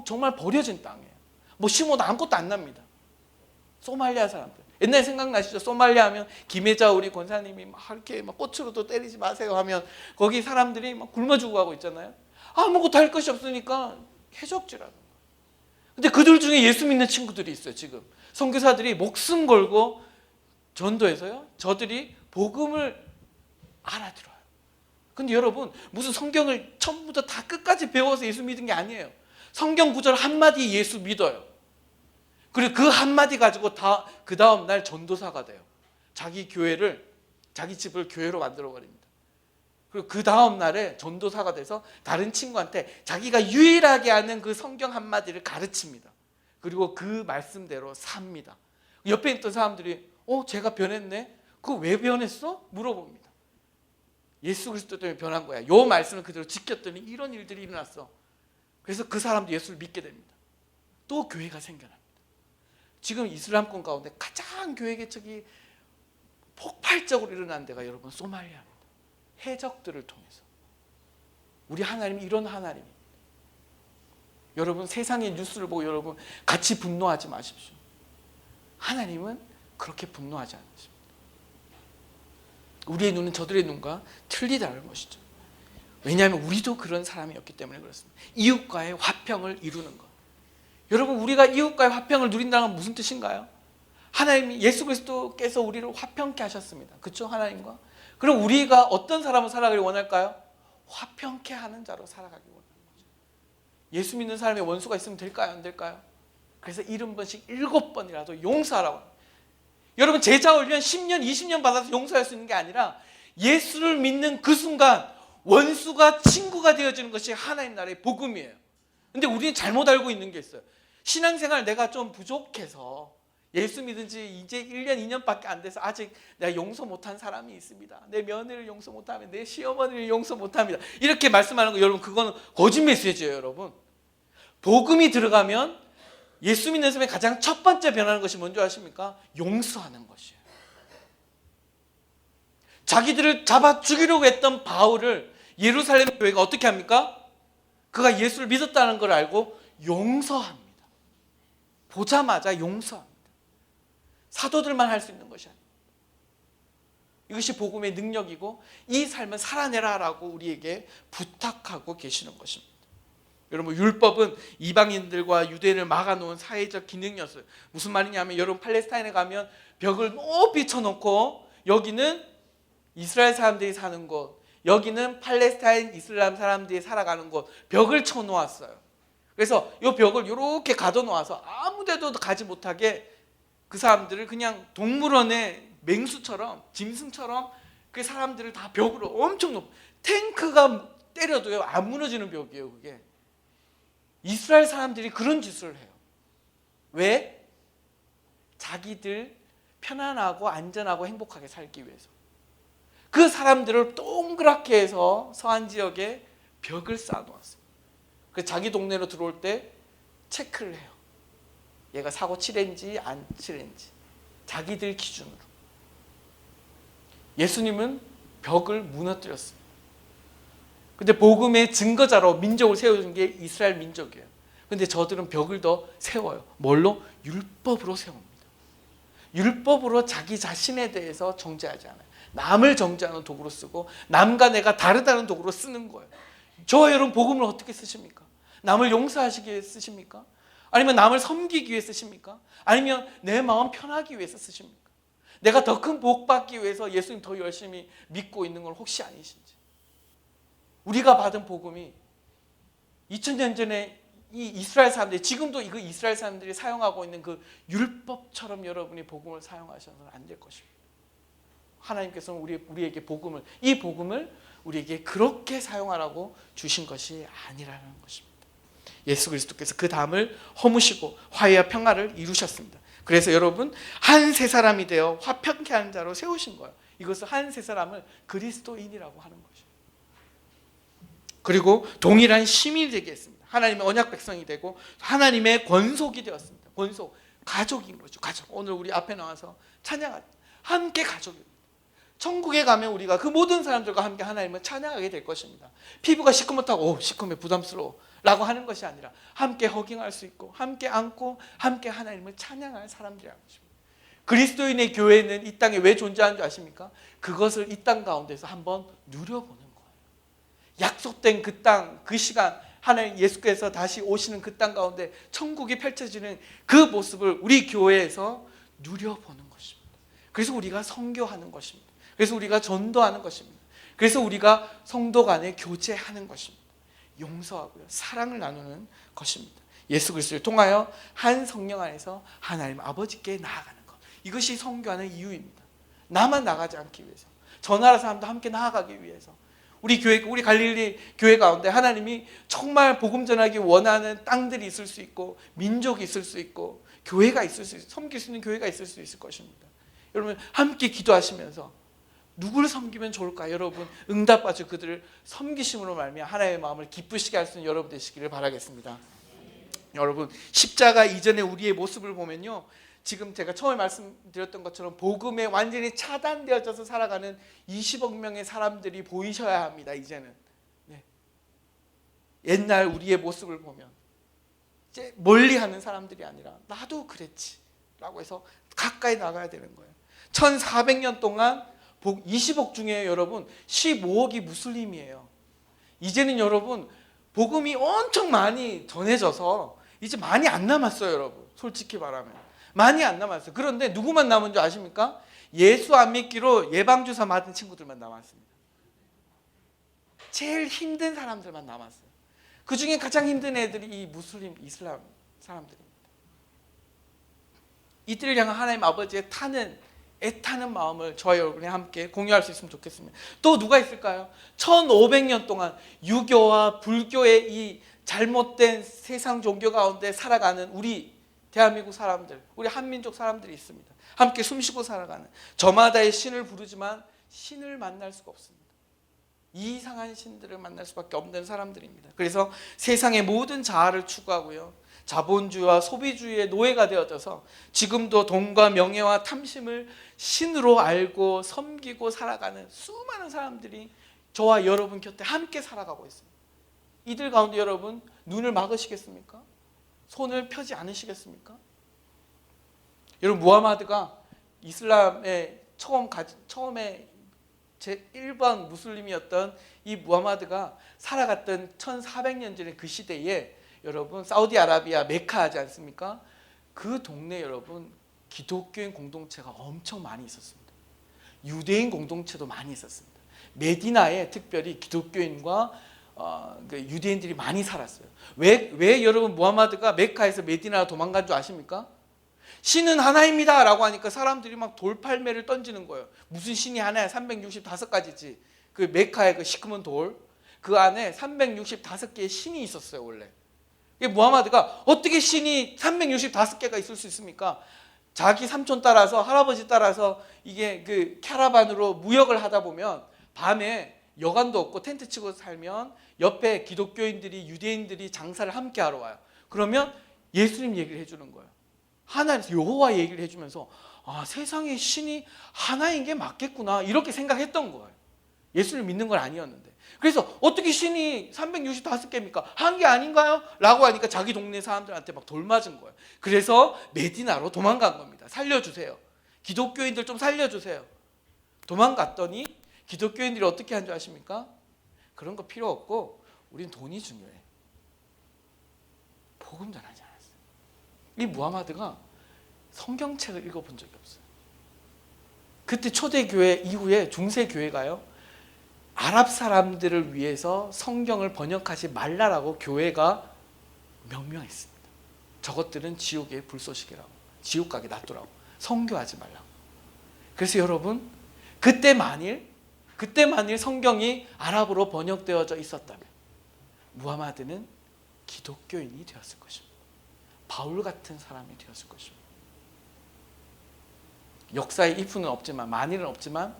정말 버려진 땅이에요. 뭐 심어도 아무것도 안 납니다. 소말리아 사람들. 옛날에 생각나시죠? 소말리아 하면 김혜자 우리 권사님이 막 이렇게 막 꽃으로도 때리지 마세요 하면 거기 사람들이 막 굶어 죽어가고 있잖아요. 아무것도 할 것이 없으니까 해적질하는 거예요. 근데 그들 중에 예수 믿는 친구들이 있어요. 지금 선교사들이 목숨 걸고 전도해서요. 저들이 복음을 알아들어요. 근데 여러분 무슨 성경을 처음부터 다 끝까지 배워서 예수 믿은 게 아니에요. 성경 구절 한마디 예수 믿어요. 그리고 그 한마디 가지고 다 그 다음 날 전도사가 돼요. 자기 집을 교회로 만들어 버립니다. 그리고 그 다음 날에 전도사가 돼서 다른 친구한테 자기가 유일하게 아는 그 성경 한마디를 가르칩니다. 그리고 그 말씀대로 삽니다. 옆에 있던 사람들이 제가 변했네? 그거 왜 변했어? 물어봅니다. 예수 그리스도 때문에 변한 거야. 요 말씀을 그대로 지켰더니 이런 일들이 일어났어. 그래서 그 사람도 예수를 믿게 됩니다. 또 교회가 생겨납니다. 지금 이슬람권 가운데 가장 교회 개척이 폭발적으로 일어난 데가 여러분 소말리아입니다. 해적들을 통해서. 우리 하나님이 이런 하나님입니다. 여러분 세상의 뉴스를 보고 여러분 같이 분노하지 마십시오. 하나님은 그렇게 분노하지 않으십니다. 우리의 눈은 저들의 눈과 틀리다는 것이죠. 왜냐하면 우리도 그런 사람이었기 때문에 그렇습니다. 이웃과의 화평을 이루는 것. 여러분 우리가 이웃과의 화평을 누린다는 건 무슨 뜻인가요? 하나님이 예수 그리스도께서 우리를 화평케 하셨습니다. 그렇죠? 하나님과. 그럼 우리가 어떤 사람을 살아가길 원할까요? 화평케 하는 자로 살아가길 원하는 거죠. 예수 믿는 사람의 원수가 있으면 될까요? 안 될까요? 그래서 70번씩 7번이라도 용서하라고 합니다. 여러분 제자 훈련 10년 20년 받아서 용서할 수 있는 게 아니라 예수를 믿는 그 순간 원수가 친구가 되어지는 것이 하나님 나라의 복음이에요. 근데 우리는 잘못 알고 있는 게 있어요. 신앙생활 내가 좀 부족해서 예수 믿은 지 이제 1년 2년밖에 안 돼서 아직 내가 용서 못한 사람이 있습니다. 내 며느리를 용서 못하면 내 시어머니를 용서 못합니다. 이렇게 말씀하는 거 여러분 그거는 거짓 메시지예요. 여러분 복음이 들어가면 예수 믿는 사람의 가장 첫 번째 변하는 것이 뭔지 아십니까? 용서하는 것이에요. 자기들을 잡아 죽이려고 했던 바울을 예루살렘 교회가 어떻게 합니까? 그가 예수를 믿었다는 걸 알고 용서합니다. 보자마자 용서합니다. 사도들만 할 수 있는 것이 아닙니다. 이것이 복음의 능력이고 이 삶을 살아내라라고 우리에게 부탁하고 계시는 것입니다. 여러분 율법은 이방인들과 유대인을 막아놓은 사회적 기능이었어요. 무슨 말이냐면 여러분 팔레스타인에 가면 벽을 높이 쳐놓고 여기는 이스라엘 사람들이 사는 곳, 여기는 팔레스타인 이슬람 사람들이 살아가는 곳 벽을 쳐놓았어요. 그래서 이 벽을 이렇게 가둬놓아서 아무데도 가지 못하게 그 사람들을 그냥 동물원의 맹수처럼 짐승처럼 그 사람들을 다 벽으로 엄청 높 탱크가 때려도요 안 무너지는 벽이에요. 그게 이스라엘 사람들이 그런 짓을 해요. 왜? 자기들 편안하고 안전하고 행복하게 살기 위해서. 그 사람들을 동그랗게 해서 서안 지역에 벽을 쌓아놓았어요. 그래서 자기 동네로 들어올 때 체크를 해요. 얘가 사고 칠했는지 안 칠했는지 자기들 기준으로. 예수님은 벽을 무너뜨렸습니다. 근데 복음의 증거자로 민족을 세우는 게 이스라엘 민족이에요. 근데 저들은 벽을 더 세워요. 뭘로? 율법으로 세웁니다. 율법으로 자기 자신에 대해서 정죄하지 않아요. 남을 정죄하는 도구로 쓰고 남과 내가 다르다는 도구로 쓰는 거예요. 저와 여러분 복음을 어떻게 쓰십니까? 남을 용서하시기 위해 쓰십니까? 아니면 남을 섬기기 위해 쓰십니까? 아니면 내 마음 편하기 위해서 쓰십니까? 내가 더 큰 복 받기 위해서 예수님 더 열심히 믿고 있는 건 혹시 아니신지? 우리가 받은 복음이 2000년 전에 이 이스라엘 사람들이, 지금도 그 이스라엘 사람들이 사용하고 있는 그 율법처럼 여러분이 복음을 사용하셔서는 안 될 것입니다. 하나님께서는 우리에게 복음을, 이 복음을 우리에게 그렇게 사용하라고 주신 것이 아니라는 것입니다. 예수 그리스도께서 그 담을 허무시고 화해와 평화를 이루셨습니다. 그래서 여러분 한 세 사람이 되어 화평케 하는 자로 세우신 거예요. 이것을 한 세 사람을 그리스도인이라고 하는 것이죠. 그리고 동일한 시민이 되게 했습니다. 하나님의 언약 백성이 되고 하나님의 권속이 되었습니다. 권속, 가족인 거죠. 가족. 오늘 우리 앞에 나와서 찬양하죠. 함께 가족입니다. 천국에 가면 우리가 그 모든 사람들과 함께 하나님을 찬양하게 될 것입니다. 피부가 시커멓다고 시커매 부담스러워 라고 하는 것이 아니라 함께 허깅할 수 있고 함께 안고 함께 하나님을 찬양할 사람들이라는 것입니다. 그리스도인의 교회는 이 땅에 왜 존재하는 줄 아십니까? 그것을 이 땅 가운데서 한번 누려보는 거예요. 약속된 그 땅, 그 시간, 하나님 예수께서 다시 오시는 그 땅 가운데 천국이 펼쳐지는 그 모습을 우리 교회에서 누려보는 것입니다. 그래서 우리가 선교하는 것입니다. 그래서 우리가 전도하는 것입니다. 그래서 우리가 성도 간에 교제하는 것입니다. 용서하고요, 사랑을 나누는 것입니다. 예수 그리스도를 통하여 한 성령 안에서 하나님 아버지께 나아가는 것, 이것이 선교하는 이유입니다. 나만 나가지 않기 위해서, 저 나라 사람도 함께 나아가기 위해서, 우리 교회, 우리 갈릴리 교회 가운데 하나님이 정말 복음 전하기 원하는 땅들이 있을 수 있고 민족이 있을 수 있고 교회가 있을 수 있고 섬길 수 있는 교회가 있을 수 있을 것입니다. 여러분 함께 기도하시면서 누구를 섬기면 좋을까? 여러분 응답받으시고 그들을 섬기심으로 말미암아 하나님의 마음을 기쁘시게 할 수 있는 여러분 되시기를 바라겠습니다. 여러분 십자가 이전에 우리의 모습을 보면요, 지금 제가 처음에 말씀드렸던 것처럼 복음에 완전히 차단되어져서 살아가는 20억 명의 사람들이 보이셔야 합니다. 이제는 옛날 우리의 모습을 보면 이제 멀리하는 사람들이 아니라 나도 그랬지 라고 해서 가까이 나가야 되는 거예요. 1400년 동안 20억 중에 여러분 15억이 무슬림이에요. 이제는 여러분 복음이 엄청 많이 전해져서 이제 많이 안 남았어요. 여러분 솔직히 말하면 많이 안 남았어요. 그런데 누구만 남은 줄 아십니까? 예수 안 믿기로 예방주사 맞은 친구들만 남았습니다. 제일 힘든 사람들만 남았어요. 그 중에 가장 힘든 애들이 이 무슬림, 이슬람 사람들입니다. 이들을 향한 하나님 아버지의 애타는 마음을 저와 여러분이 함께 공유할 수 있으면 좋겠습니다. 또 누가 있을까요? 1500년 동안 유교와 불교의 이 잘못된 세상 종교 가운데 살아가는 우리 대한민국 사람들, 우리 한민족 사람들이 있습니다. 함께 숨쉬고 살아가는, 저마다의 신을 부르지만 신을 만날 수가 없습니다. 이상한 신들을 만날 수밖에 없는 사람들입니다. 그래서 세상의 모든 자아를 추구하고요, 자본주의와 소비주의의 노예가 되어져서 지금도 돈과 명예와 탐심을 신으로 알고 섬기고 살아가는 수많은 사람들이 저와 여러분 곁에 함께 살아가고 있습니다. 이들 가운데 여러분 눈을 막으시겠습니까? 손을 펴지 않으시겠습니까? 여러분 무하마드가 이슬람의 처음에 제1번 무슬림이었던 이 무하마드가 살아갔던 1400년 전의 그 시대에 여러분 사우디아라비아 메카 하지 않습니까? 그 동네 여러분 기독교인 공동체가 엄청 많이 있었습니다. 유대인 공동체도 많이 있었습니다. 메디나에 특별히 기독교인과 그 유대인들이 많이 살았어요. 왜 여러분 무하마드가 메카에서 메디나로 도망간 줄 아십니까? 신은 하나입니다 라고 하니까 사람들이 막 돌팔매를 던지는 거예요. 무슨 신이 하나야? 365가지지. 그 메카의 그 시커먼 돌, 그 안에 365개의 신이 있었어요. 원래 무하마드가 어떻게 신이 365개가 있을 수 있습니까? 자기 삼촌 따라서 할아버지 따라서 이게 그 캐러반으로 무역을 하다 보면 밤에 여관도 없고 텐트 치고 살면 옆에 기독교인들이 유대인들이 장사를 함께 하러 와요. 그러면 예수님 얘기를 해주는 거예요. 하나님 여호와 얘기를 해주면서 아, 세상에 신이 하나인 게 맞겠구나 이렇게 생각했던 거예요. 예수를 믿는 건 아니었는데. 그래서 어떻게 신이 365개입니까? 한 개 아닌가요? 라고 하니까 자기 동네 사람들한테 막 돌맞은 거예요. 그래서 메디나로 도망간 겁니다. 살려주세요. 기독교인들 좀 살려주세요. 도망갔더니 기독교인들이 어떻게 한 줄 아십니까? 그런 거 필요 없고 우린 돈이 중요해. 복음 전하지 않았어요. 이 무하마드가 성경책을 읽어본 적이 없어요. 그때 초대교회 이후에 중세교회가요, 아랍 사람들을 위해서 성경을 번역하지 말라라고 교회가 명명했습니다. 저것들은 지옥의 불쏘시개라고, 지옥 가게 놔두라고, 성교하지 말라고. 그래서 여러분, 그때 만일 성경이 아랍어로 번역되어져 있었다면 무하마드는 기독교인이 되었을 것입니다. 바울 같은 사람이 되었을 것입니다. 역사의 if는 없지만, 만일은 없지만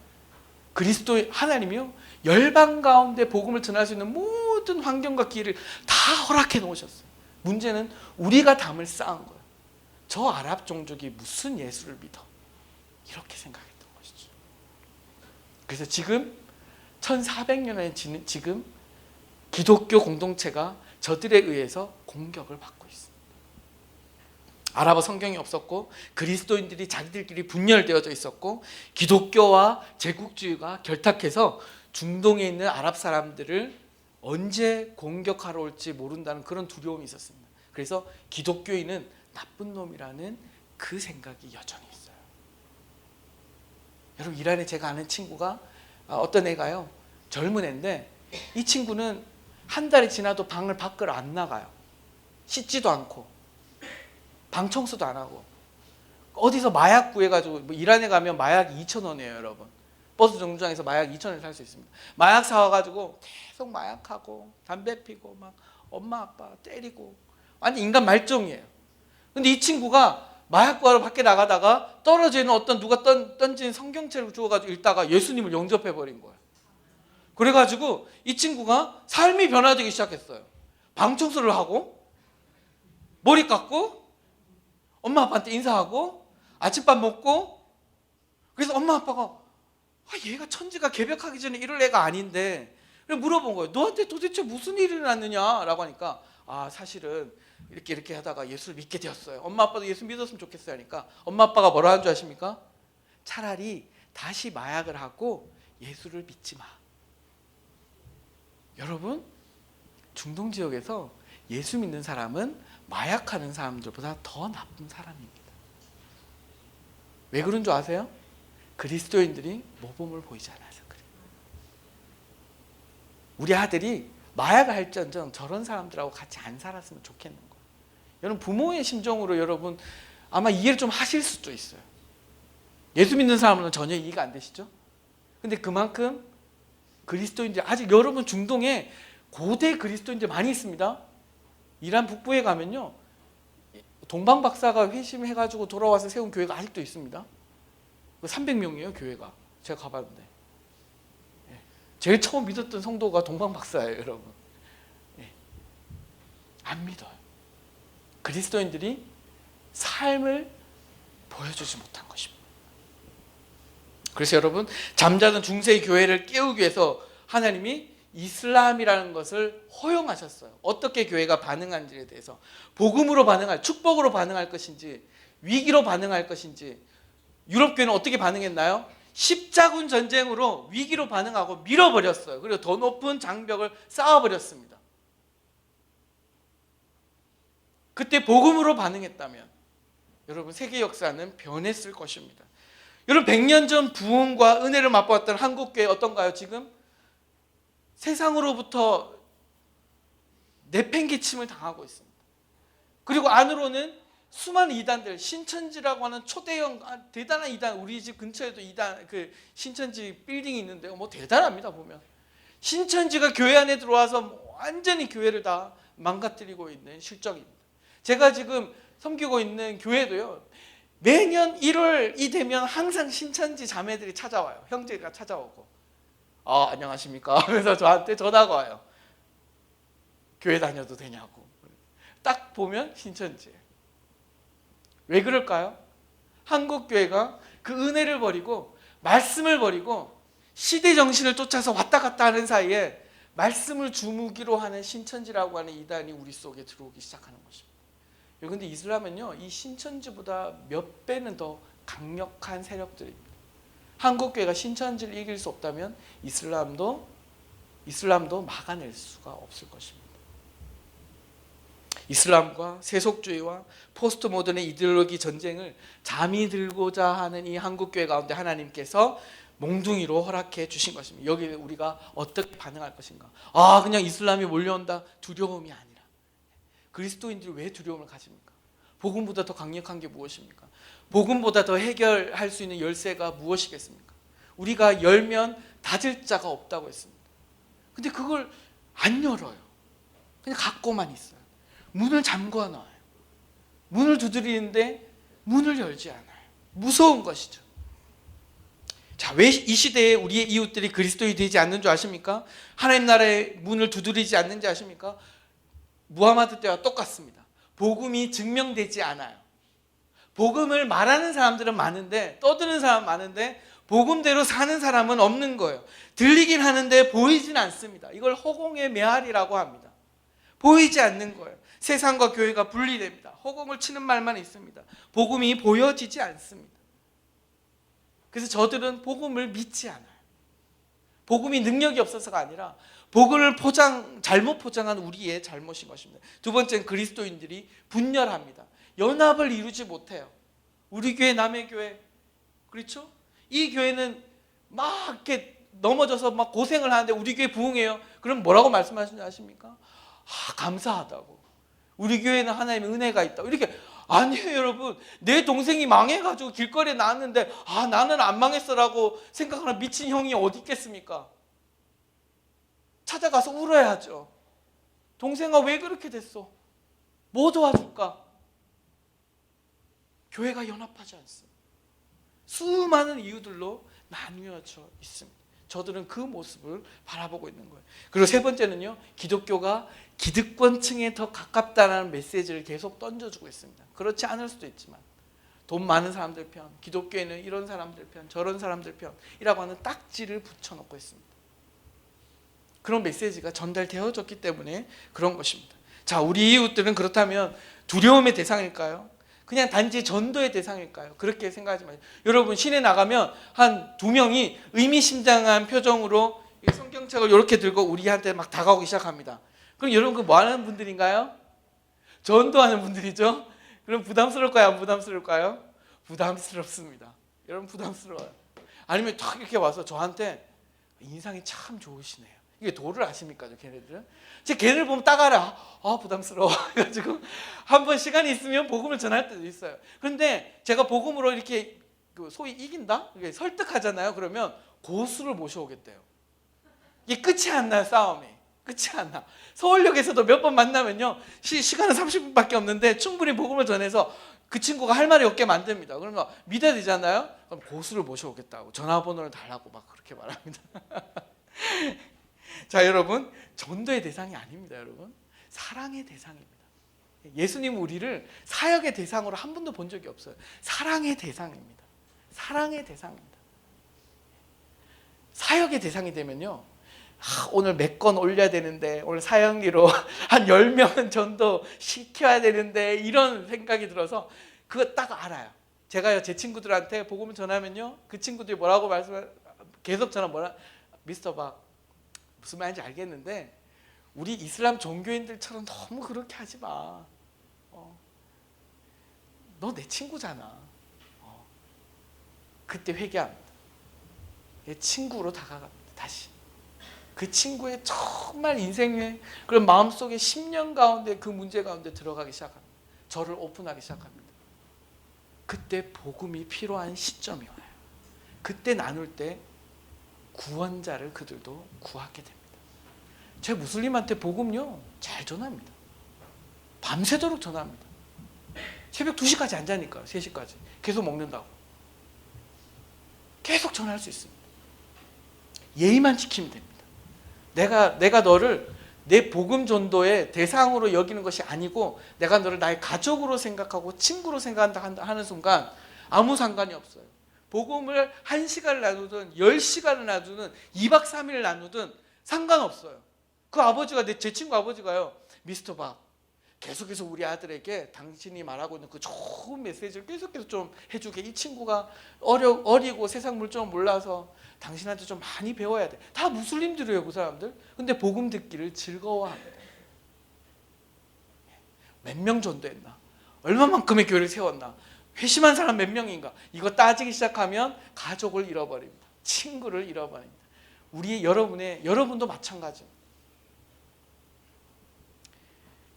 그리스도 하나님이요, 열방 가운데 복음을 전할 수 있는 모든 환경과 기회를 다 허락해 놓으셨어요. 문제는 우리가 담을 쌓은 거예요. 저 아랍 종족이 무슨 예수를 믿어? 이렇게 생각했던 것이죠. 그래서 지금 1400년의 지금 기독교 공동체가 저들에 의해서 공격을 받고 있습니다. 아랍어 성경이 없었고 그리스도인들이 자기들끼리 분열되어져 있었고 기독교와 제국주의가 결탁해서 중동에 있는 아랍 사람들을 언제 공격하러 올지 모른다는 그런 두려움이 있었습니다. 그래서 기독교인은 나쁜 놈이라는 그 생각이 여전히 있어요. 여러분, 이란에 제가 아는 친구가, 어떤 애가요, 젊은 애인데 이 친구는 한 달이 지나도 방을 밖으로 안 나가요. 씻지도 않고 방 청소도 안 하고, 어디서 마약 구해가지고, 뭐 이란에 가면 마약이 2,000원이에요 여러분. 버스 정류장에서 마약 2,000원에 살 수 있습니다. 마약 사와가지고 계속 마약하고 담배 피고 막 엄마 아빠 때리고 완전 인간 말종이에요. 근데 이 친구가 마약 구하러 밖에 나가다가 떨어져 있는 어떤 누가 던진 성경책을 주워가지고 읽다가 예수님을 영접해버린 거예요. 그래가지고 이 친구가 삶이 변화되기 시작했어요. 방 청소를 하고 머리 깎고 엄마 아빠한테 인사하고 아침밥 먹고. 그래서 엄마 아빠가, 얘가 천지가 개벽하기 전에 이럴 애가 아닌데, 그래서 물어본 거예요. 너한테 도대체 무슨 일이 났느냐 라고 하니까, 사실은 이렇게 하다가 예수를 믿게 되었어요. 엄마 아빠도 예수 믿었으면 좋겠어요 하니까 엄마 아빠가 뭐라 하는 줄 아십니까? 차라리 다시 마약을 하고 예수를 믿지 마. 여러분, 중동 지역에서 예수 믿는 사람은 마약하는 사람들보다 더 나쁜 사람입니다. 왜 그런 줄 아세요? 그리스도인들이 모범을 보이지 않아서 그래요. 우리 아들이 마약을 할지언정 저런 사람들하고 같이 안 살았으면 좋겠는 거예요. 여러분, 부모의 심정으로 여러분 아마 이해를 좀 하실 수도 있어요. 예수 믿는 사람은 전혀 이해가 안 되시죠? 근데 그만큼 그리스도인들, 아직 여러분 중동에 고대 그리스도인들 많이 있습니다. 이란 북부에 가면요, 동방 박사가 회심해가지고 돌아와서 세운 교회가 아직도 있습니다. 300명이에요 교회가. 제가 가봤는데 제일 처음 믿었던 성도가 동방 박사예요 여러분. 안 믿어요. 그리스도인들이 삶을 보여주지 못한 것입니다. 그래서 여러분, 잠자는 중세의 교회를 깨우기 위해서 하나님이 이슬람이라는 것을 허용하셨어요. 어떻게 교회가 반응한지에 대해서, 복음으로 반응할, 축복으로 반응할 것인지 위기로 반응할 것인지. 유럽 교회는 어떻게 반응했나요? 십자군 전쟁으로 위기로 반응하고 밀어버렸어요. 그리고 더 높은 장벽을 쌓아버렸습니다. 그때 복음으로 반응했다면 여러분, 세계 역사는 변했을 것입니다. 여러분, 100년 전 부흥과 은혜를 맛보았던 한국교회 어떤가요? 지금 세상으로부터 내팽개침을 당하고 있습니다. 그리고 안으로는 수많은 이단들, 신천지라고 하는 초대형 대단한 이단, 우리 집 근처에도 이단, 그 신천지 빌딩이 있는데요, 뭐 대단합니다. 보면 신천지가 교회 안에 들어와서 완전히 교회를 다 망가뜨리고 있는 실정입니다. 제가 지금 섬기고 있는 교회도요, 매년 1월이 되면 항상 신천지 자매들이 찾아와요. 형제가 찾아오고, 안녕하십니까 하면서 저한테 전화가 와요. 교회 다녀도 되냐고. 딱 보면 신천지예요. 왜 그럴까요? 한국교회가 그 은혜를 버리고 말씀을 버리고 시대 정신을 쫓아서 왔다 갔다 하는 사이에 말씀을 주무기로 하는 신천지라고 하는 이단이 우리 속에 들어오기 시작하는 것입니다. 그런데 이슬람은요, 이 신천지보다 몇 배는 더 강력한 세력들입니다. 한국교회가 신천지를 이길 수 없다면 이슬람도 막아낼 수가 없을 것입니다. 이슬람과 세속주의와 포스트 모던의 이데올로기 전쟁을 잠이 들고자 하는 이 한국교회 가운데 하나님께서 몽둥이로 허락해 주신 것입니다. 여기에 우리가 어떻게 반응할 것인가? 그냥 이슬람이 몰려온다. 두려움이 아니라 그리스도인들이 왜 두려움을 가집니까? 복음보다 더 강력한 게 무엇입니까? 복음보다 더 해결할 수 있는 열쇠가 무엇이겠습니까? 우리가 열면 닫을 자가 없다고 했습니다. 근데 그걸 안 열어요. 그냥 갖고만 있어요. 문을 잠궈 놔요. 문을 두드리는데 문을 열지 않아요. 무서운 것이죠. 자, 왜 이 시대에 우리의 이웃들이 그리스도인이 되지 않는 줄 아십니까? 하나님 나라의 문을 두드리지 않는지 아십니까? 무하마드 때와 똑같습니다. 복음이 증명되지 않아요. 복음을 말하는 사람들은 많은데, 떠드는 사람 많은데 복음대로 사는 사람은 없는 거예요. 들리긴 하는데 보이진 않습니다. 이걸 허공의 메아리라고 합니다. 보이지 않는 거예요. 세상과 교회가 분리됩니다. 허공을 치는 말만 있습니다. 복음이 보여지지 않습니다. 그래서 저들은 복음을 믿지 않아요. 복음이 능력이 없어서가 아니라 복음을 잘못 포장한 우리의 잘못인 것입니다. 두 번째는 그리스도인들이 분열합니다. 연합을 이루지 못해요. 우리 교회, 남의 교회, 그렇죠? 이 교회는 막 이렇게 넘어져서 막 고생을 하는데 우리 교회 부흥해요. 그럼 뭐라고 말씀하시는지 아십니까? 감사하다고. 우리 교회는 하나님의 은혜가 있다고. 이렇게. 아니에요, 여러분. 내 동생이 망해가지고 길거리에 나왔는데 나는 안 망했어라고 생각하는 미친 형이 어디 있겠습니까? 찾아가서 울어야죠. 동생아, 왜 그렇게 됐어? 뭐 도와줄까? 교회가 연합하지 않습니다. 수많은 이유들로 나뉘어져 있습니다. 저들은 그 모습을 바라보고 있는 거예요. 그리고 세 번째는요, 기독교가 기득권층에 더 가깝다는 메시지를 계속 던져주고 있습니다. 그렇지 않을 수도 있지만 돈 많은 사람들 편, 기독교에는 이런 사람들 편, 저런 사람들 편이라고 하는 딱지를 붙여놓고 있습니다. 그런 메시지가 전달되어졌기 때문에 그런 것입니다. 자, 우리 이웃들은 그렇다면 두려움의 대상일까요? 그냥 단지 전도의 대상일까요? 그렇게 생각하지 마세요. 여러분, 시내 나가면 한 2명이 의미심장한 표정으로 성경책을 이렇게 들고 우리한테 막 다가오기 시작합니다. 그럼 여러분, 그 뭐 하는 분들인가요? 전도하는 분들이죠? 그럼 부담스러울까요? 안 부담스러울까요? 부담스럽습니다. 여러분, 부담스러워요. 아니면 탁 이렇게 와서 저한테 인상이 참 좋으시네요. 이게 도를 아십니까, 걔네들은? 제 걔네를 보면 딱 알아. 부담스러워. 그래가지고 한번 시간이 있으면 복음을 전할 때도 있어요. 그런데 제가 복음으로 이렇게 소위 이긴다? 이렇게 설득하잖아요. 그러면 고수를 모셔오겠대요. 이게 끝이 안 나요, 싸움이. 끝이 안 나. 서울역에서도 몇 번 만나면요, 시간은 30분밖에 없는데 충분히 복음을 전해서 그 친구가 할 말이 없게 만듭니다. 그러면 믿어야 되잖아요. 그럼 고수를 모셔오겠다고 전화번호를 달라고 막 그렇게 말합니다. 자, 여러분, 전도의 대상이 아닙니다. 여러분, 사랑의 대상입니다. 예수님은 우리를 사역의 대상으로 한 번도 본 적이 없어요. 사랑의 대상입니다. 사랑의 대상입니다. 사역의 대상이 되면요, 오늘 몇 건 올려야 되는데, 오늘 사역리로 한 10명은 전도 시켜야 되는데, 이런 생각이 들어서 그거 딱 알아요. 제가요, 제 친구들한테 복음을 전하면요, 그 친구들이 뭐라고 계속 미스터 박, 무슨 말인지 알겠는데 우리 이슬람 종교인들처럼 너무 그렇게 하지 마. 너 내 친구잖아. 그때 회개합니다. 친구로 다가갑니다. 다시 그 친구의 정말 인생의 그런 마음속에 10년 가운데 그 문제 가운데 들어가기 시작합니다. 저를 오픈하기 시작합니다. 그때 복음이 필요한 시점이 와요. 그때 나눌 때 구원자를 그들도 구하게 됩니다. 제 무슬림한테 복음요, 잘 전합니다. 밤새도록 전합니다. 새벽 2시까지 안 자니까요. 3시까지 계속 먹는다고. 계속 전할 수 있습니다. 예의만 지키면 됩니다. 내가 너를 내 복음 전도의 대상으로 여기는 것이 아니고 내가 너를 나의 가족으로 생각하고 친구로 생각한다 하는 순간 아무 상관이 없어요. 복음을 1시간을 나누든 10시간을 나누든 2박 3일을 나누든 상관없어요. 그 아버지가 제 친구 아버지가요. 미스터 박 계속해서 우리 아들에게 당신이 말하고 있는 그 좋은 메시지를 계속해서 좀 해주게. 이 친구가 어리고 세상 물정 몰라서 당신한테 좀 많이 배워야 돼. 다 무슬림들이에요, 그 사람들. 근데 복음 듣기를 즐거워합니다. 몇 명 전도했나? 얼마만큼의 교회를 세웠나? 회심한 사람 몇 명인가? 이거 따지기 시작하면 가족을 잃어버립니다. 친구를 잃어버립니다. 여러분도 마찬가지입니다.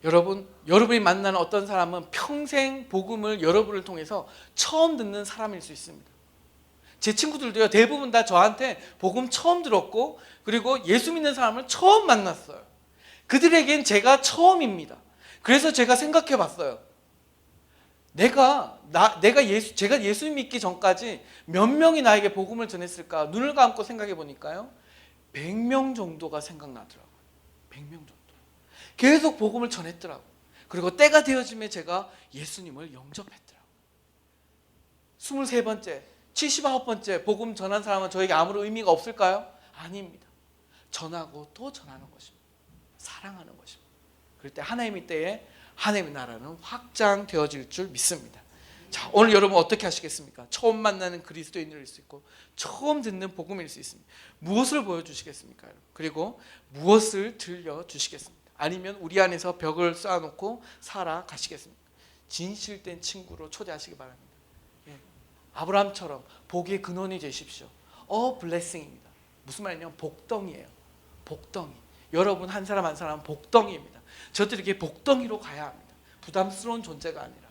여러분이 만나는 어떤 사람은 평생 복음을 여러분을 통해서 처음 듣는 사람일 수 있습니다. 제 친구들도요, 대부분 다 저한테 복음 처음 들었고, 그리고 예수 믿는 사람을 처음 만났어요. 그들에겐 제가 처음입니다. 그래서 제가 생각해 봤어요. 제가 예수 믿기 전까지 몇 명이 나에게 복음을 전했을까? 눈을 감고 생각해 보니까요, 100명 정도가 생각나더라고요. 100명 정도. 계속 복음을 전했더라고요. 그리고 때가 되어짐에 제가 예수님을 영접했더라고요. 23번째, 79번째 복음 전한 사람은 저에게 아무런 의미가 없을까요? 아닙니다. 전하고 또 전하는 것입니다. 사랑하는 것입니다. 그럴 때 하나님의 때에 하나님의 나라는 확장되어질 줄 믿습니다. 자, 오늘 여러분 어떻게 하시겠습니까? 처음 만나는 그리스도인일 수 있고 처음 듣는 복음일 수 있습니다. 무엇을 보여주시겠습니까? 그리고 무엇을 들려주시겠습니까? 아니면 우리 안에서 벽을 쌓아놓고 살아가시겠습니까? 진실된 친구로 초대하시기 바랍니다. 예. 아브라함처럼 복의 근원이 되십시오. 블레싱입니다. 무슨 말이냐면 복덩이에요. 복덩이. 여러분 한 사람 한 사람 복덩이입니다. 저들에게 복덩이로 가야 합니다. 부담스러운 존재가 아니라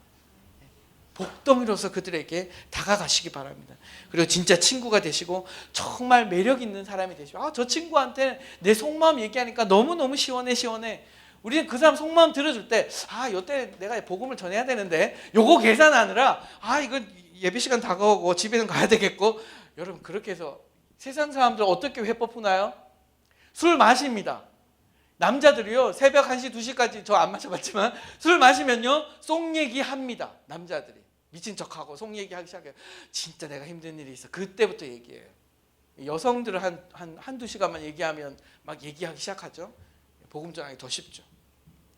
복덩이로서 그들에게 다가가시기 바랍니다. 그리고 진짜 친구가 되시고 정말 매력 있는 사람이 되시고, 저 친구한테 내 속마음 얘기하니까 너무너무 시원해. 우리는 그 사람 속마음 들어줄 때, 요때 내가 복음을 전해야 되는데 요거 계산하느라 이거 예배 시간 다가오고 집에는 가야 되겠고. 여러분, 그렇게 해서 세상 사람들 어떻게 회법 푸나요? 술 마십니다. 남자들이요, 새벽 1시, 2시까지 저 안 마셔봤지만 술 마시면요 속 얘기합니다. 남자들이 미친 척하고 속 얘기하기 시작해요. 진짜 내가 힘든 일이 있어. 그때부터 얘기해요. 여성들은 한두 시간만 얘기하면 막 얘기하기 시작하죠. 복음 전하기 더 쉽죠.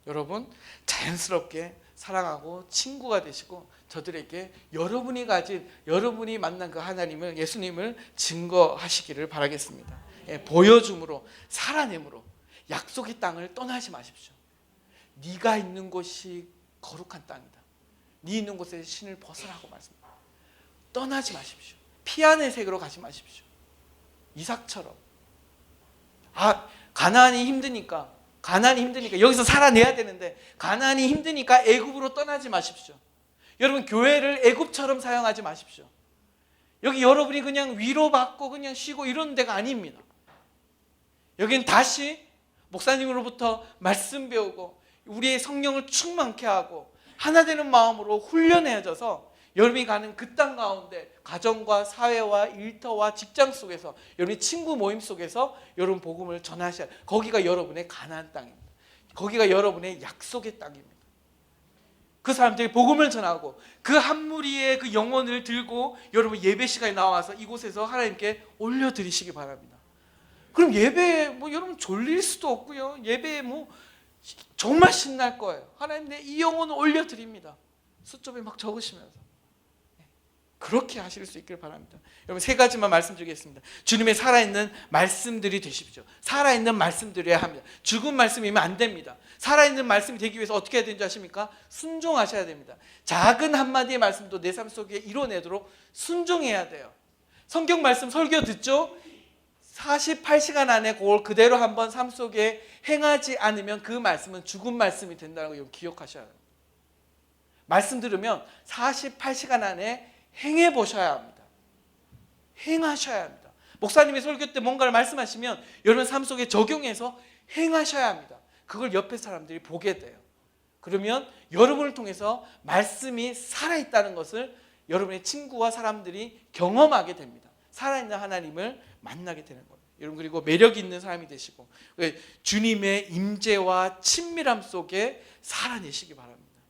여러분, 자연스럽게 사랑하고 친구가 되시고 저들에게 여러분이 만난 그 하나님을, 예수님을 증거하시기를 바라겠습니다. 보여줌으로, 살아냄으로 약속의 땅을 떠나지 마십시오. 네가 있는 곳이 거룩한 땅이다. 네 있는 곳에 신을 벗으라고 말씀합니다. 떠나지 마십시오. 피안의 세계로 가지 마십시오. 이삭처럼 가나안이 힘드니까 여기서 살아내야 되는데 가나안이 힘드니까 애굽으로 떠나지 마십시오. 여러분, 교회를 애굽처럼 사용하지 마십시오. 여기 여러분이 그냥 위로받고 그냥 쉬고 이런 데가 아닙니다. 여기는 다시 목사님으로부터 말씀 배우고 우리의 성령을 충만케 하고 하나 되는 마음으로 훈련해져서 여러분이 가는 그 땅 가운데 가정과 사회와 일터와 직장 속에서, 여러분의 친구 모임 속에서 여러분 복음을 전하셔야 해요. 거기가 여러분의 가나안 땅입니다. 거기가 여러분의 약속의 땅입니다. 그 사람들이 복음을 전하고 그 한 무리의 그 영혼을 들고 여러분 예배 시간에 나와서 이곳에서 하나님께 올려드리시기 바랍니다. 그럼 예배에 여러분 졸릴 수도 없고요. 예배에 정말 신날 거예요. 하나님, 내 이 영혼을 올려드립니다. 수첩에 막 적으시면서 그렇게 하실 수 있길 바랍니다. 여러분, 3가지만 말씀드리겠습니다. 주님의 살아있는 말씀들이 되십시오. 살아있는 말씀드려야 합니다. 죽은 말씀이면 안 됩니다. 살아있는 말씀이 되기 위해서 어떻게 해야 되는지 아십니까? 순종하셔야 됩니다. 작은 한마디의 말씀도 내 삶 속에 이뤄내도록 순종해야 돼요. 성경 말씀 설교 듣죠? 48시간 안에 그걸 그대로 한번 삶 속에 행하지 않으면 그 말씀은 죽은 말씀이 된다는 거 여러분 기억하셔야 합니다. 말씀 들으면 48시간 안에 행해 보셔야 합니다. 행하셔야 합니다. 목사님이 설교 때 뭔가를 말씀하시면 여러분 삶 속에 적용해서 행하셔야 합니다. 그걸 옆에 사람들이 보게 돼요. 그러면 여러분을 통해서 말씀이 살아있다는 것을 여러분의 친구와 사람들이 경험하게 됩니다. 살아있는 하나님을 만나게 되는 거예요. 여러분, 그리고 매력 있는 사람이 되시고 주님의 임재와 친밀함 속에 살아내시기 바랍니다.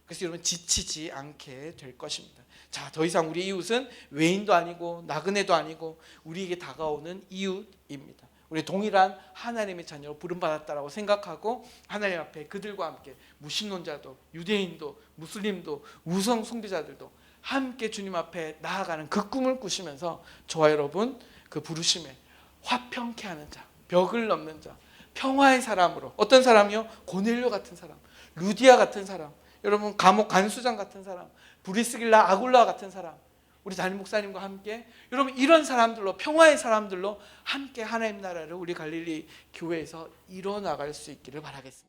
그래서 여러분 지치지 않게 될 것입니다. 자, 더 이상 우리 이웃은 외인도 아니고 나그네도 아니고 우리에게 다가오는 이웃입니다. 우리 동일한 하나님의 자녀로 부름받았다라고 생각하고 하나님 앞에 그들과 함께 무신론자도 유대인도 무슬림도 우성 숭배자들도 함께 주님 앞에 나아가는 그 꿈을 꾸시면서 저와 여러분 그 부르심에 화평케 하는 자, 벽을 넘는 자, 평화의 사람으로, 어떤 사람이요? 고넬료 같은 사람, 루디아 같은 사람, 여러분 감옥 간수장 같은 사람, 브리스길라 아굴라 같은 사람, 우리 담임 목사님과 함께 여러분 이런 사람들로, 평화의 사람들로 함께 하나님 나라를 우리 갈릴리 교회에서 이뤄나갈 수 있기를 바라겠습니다.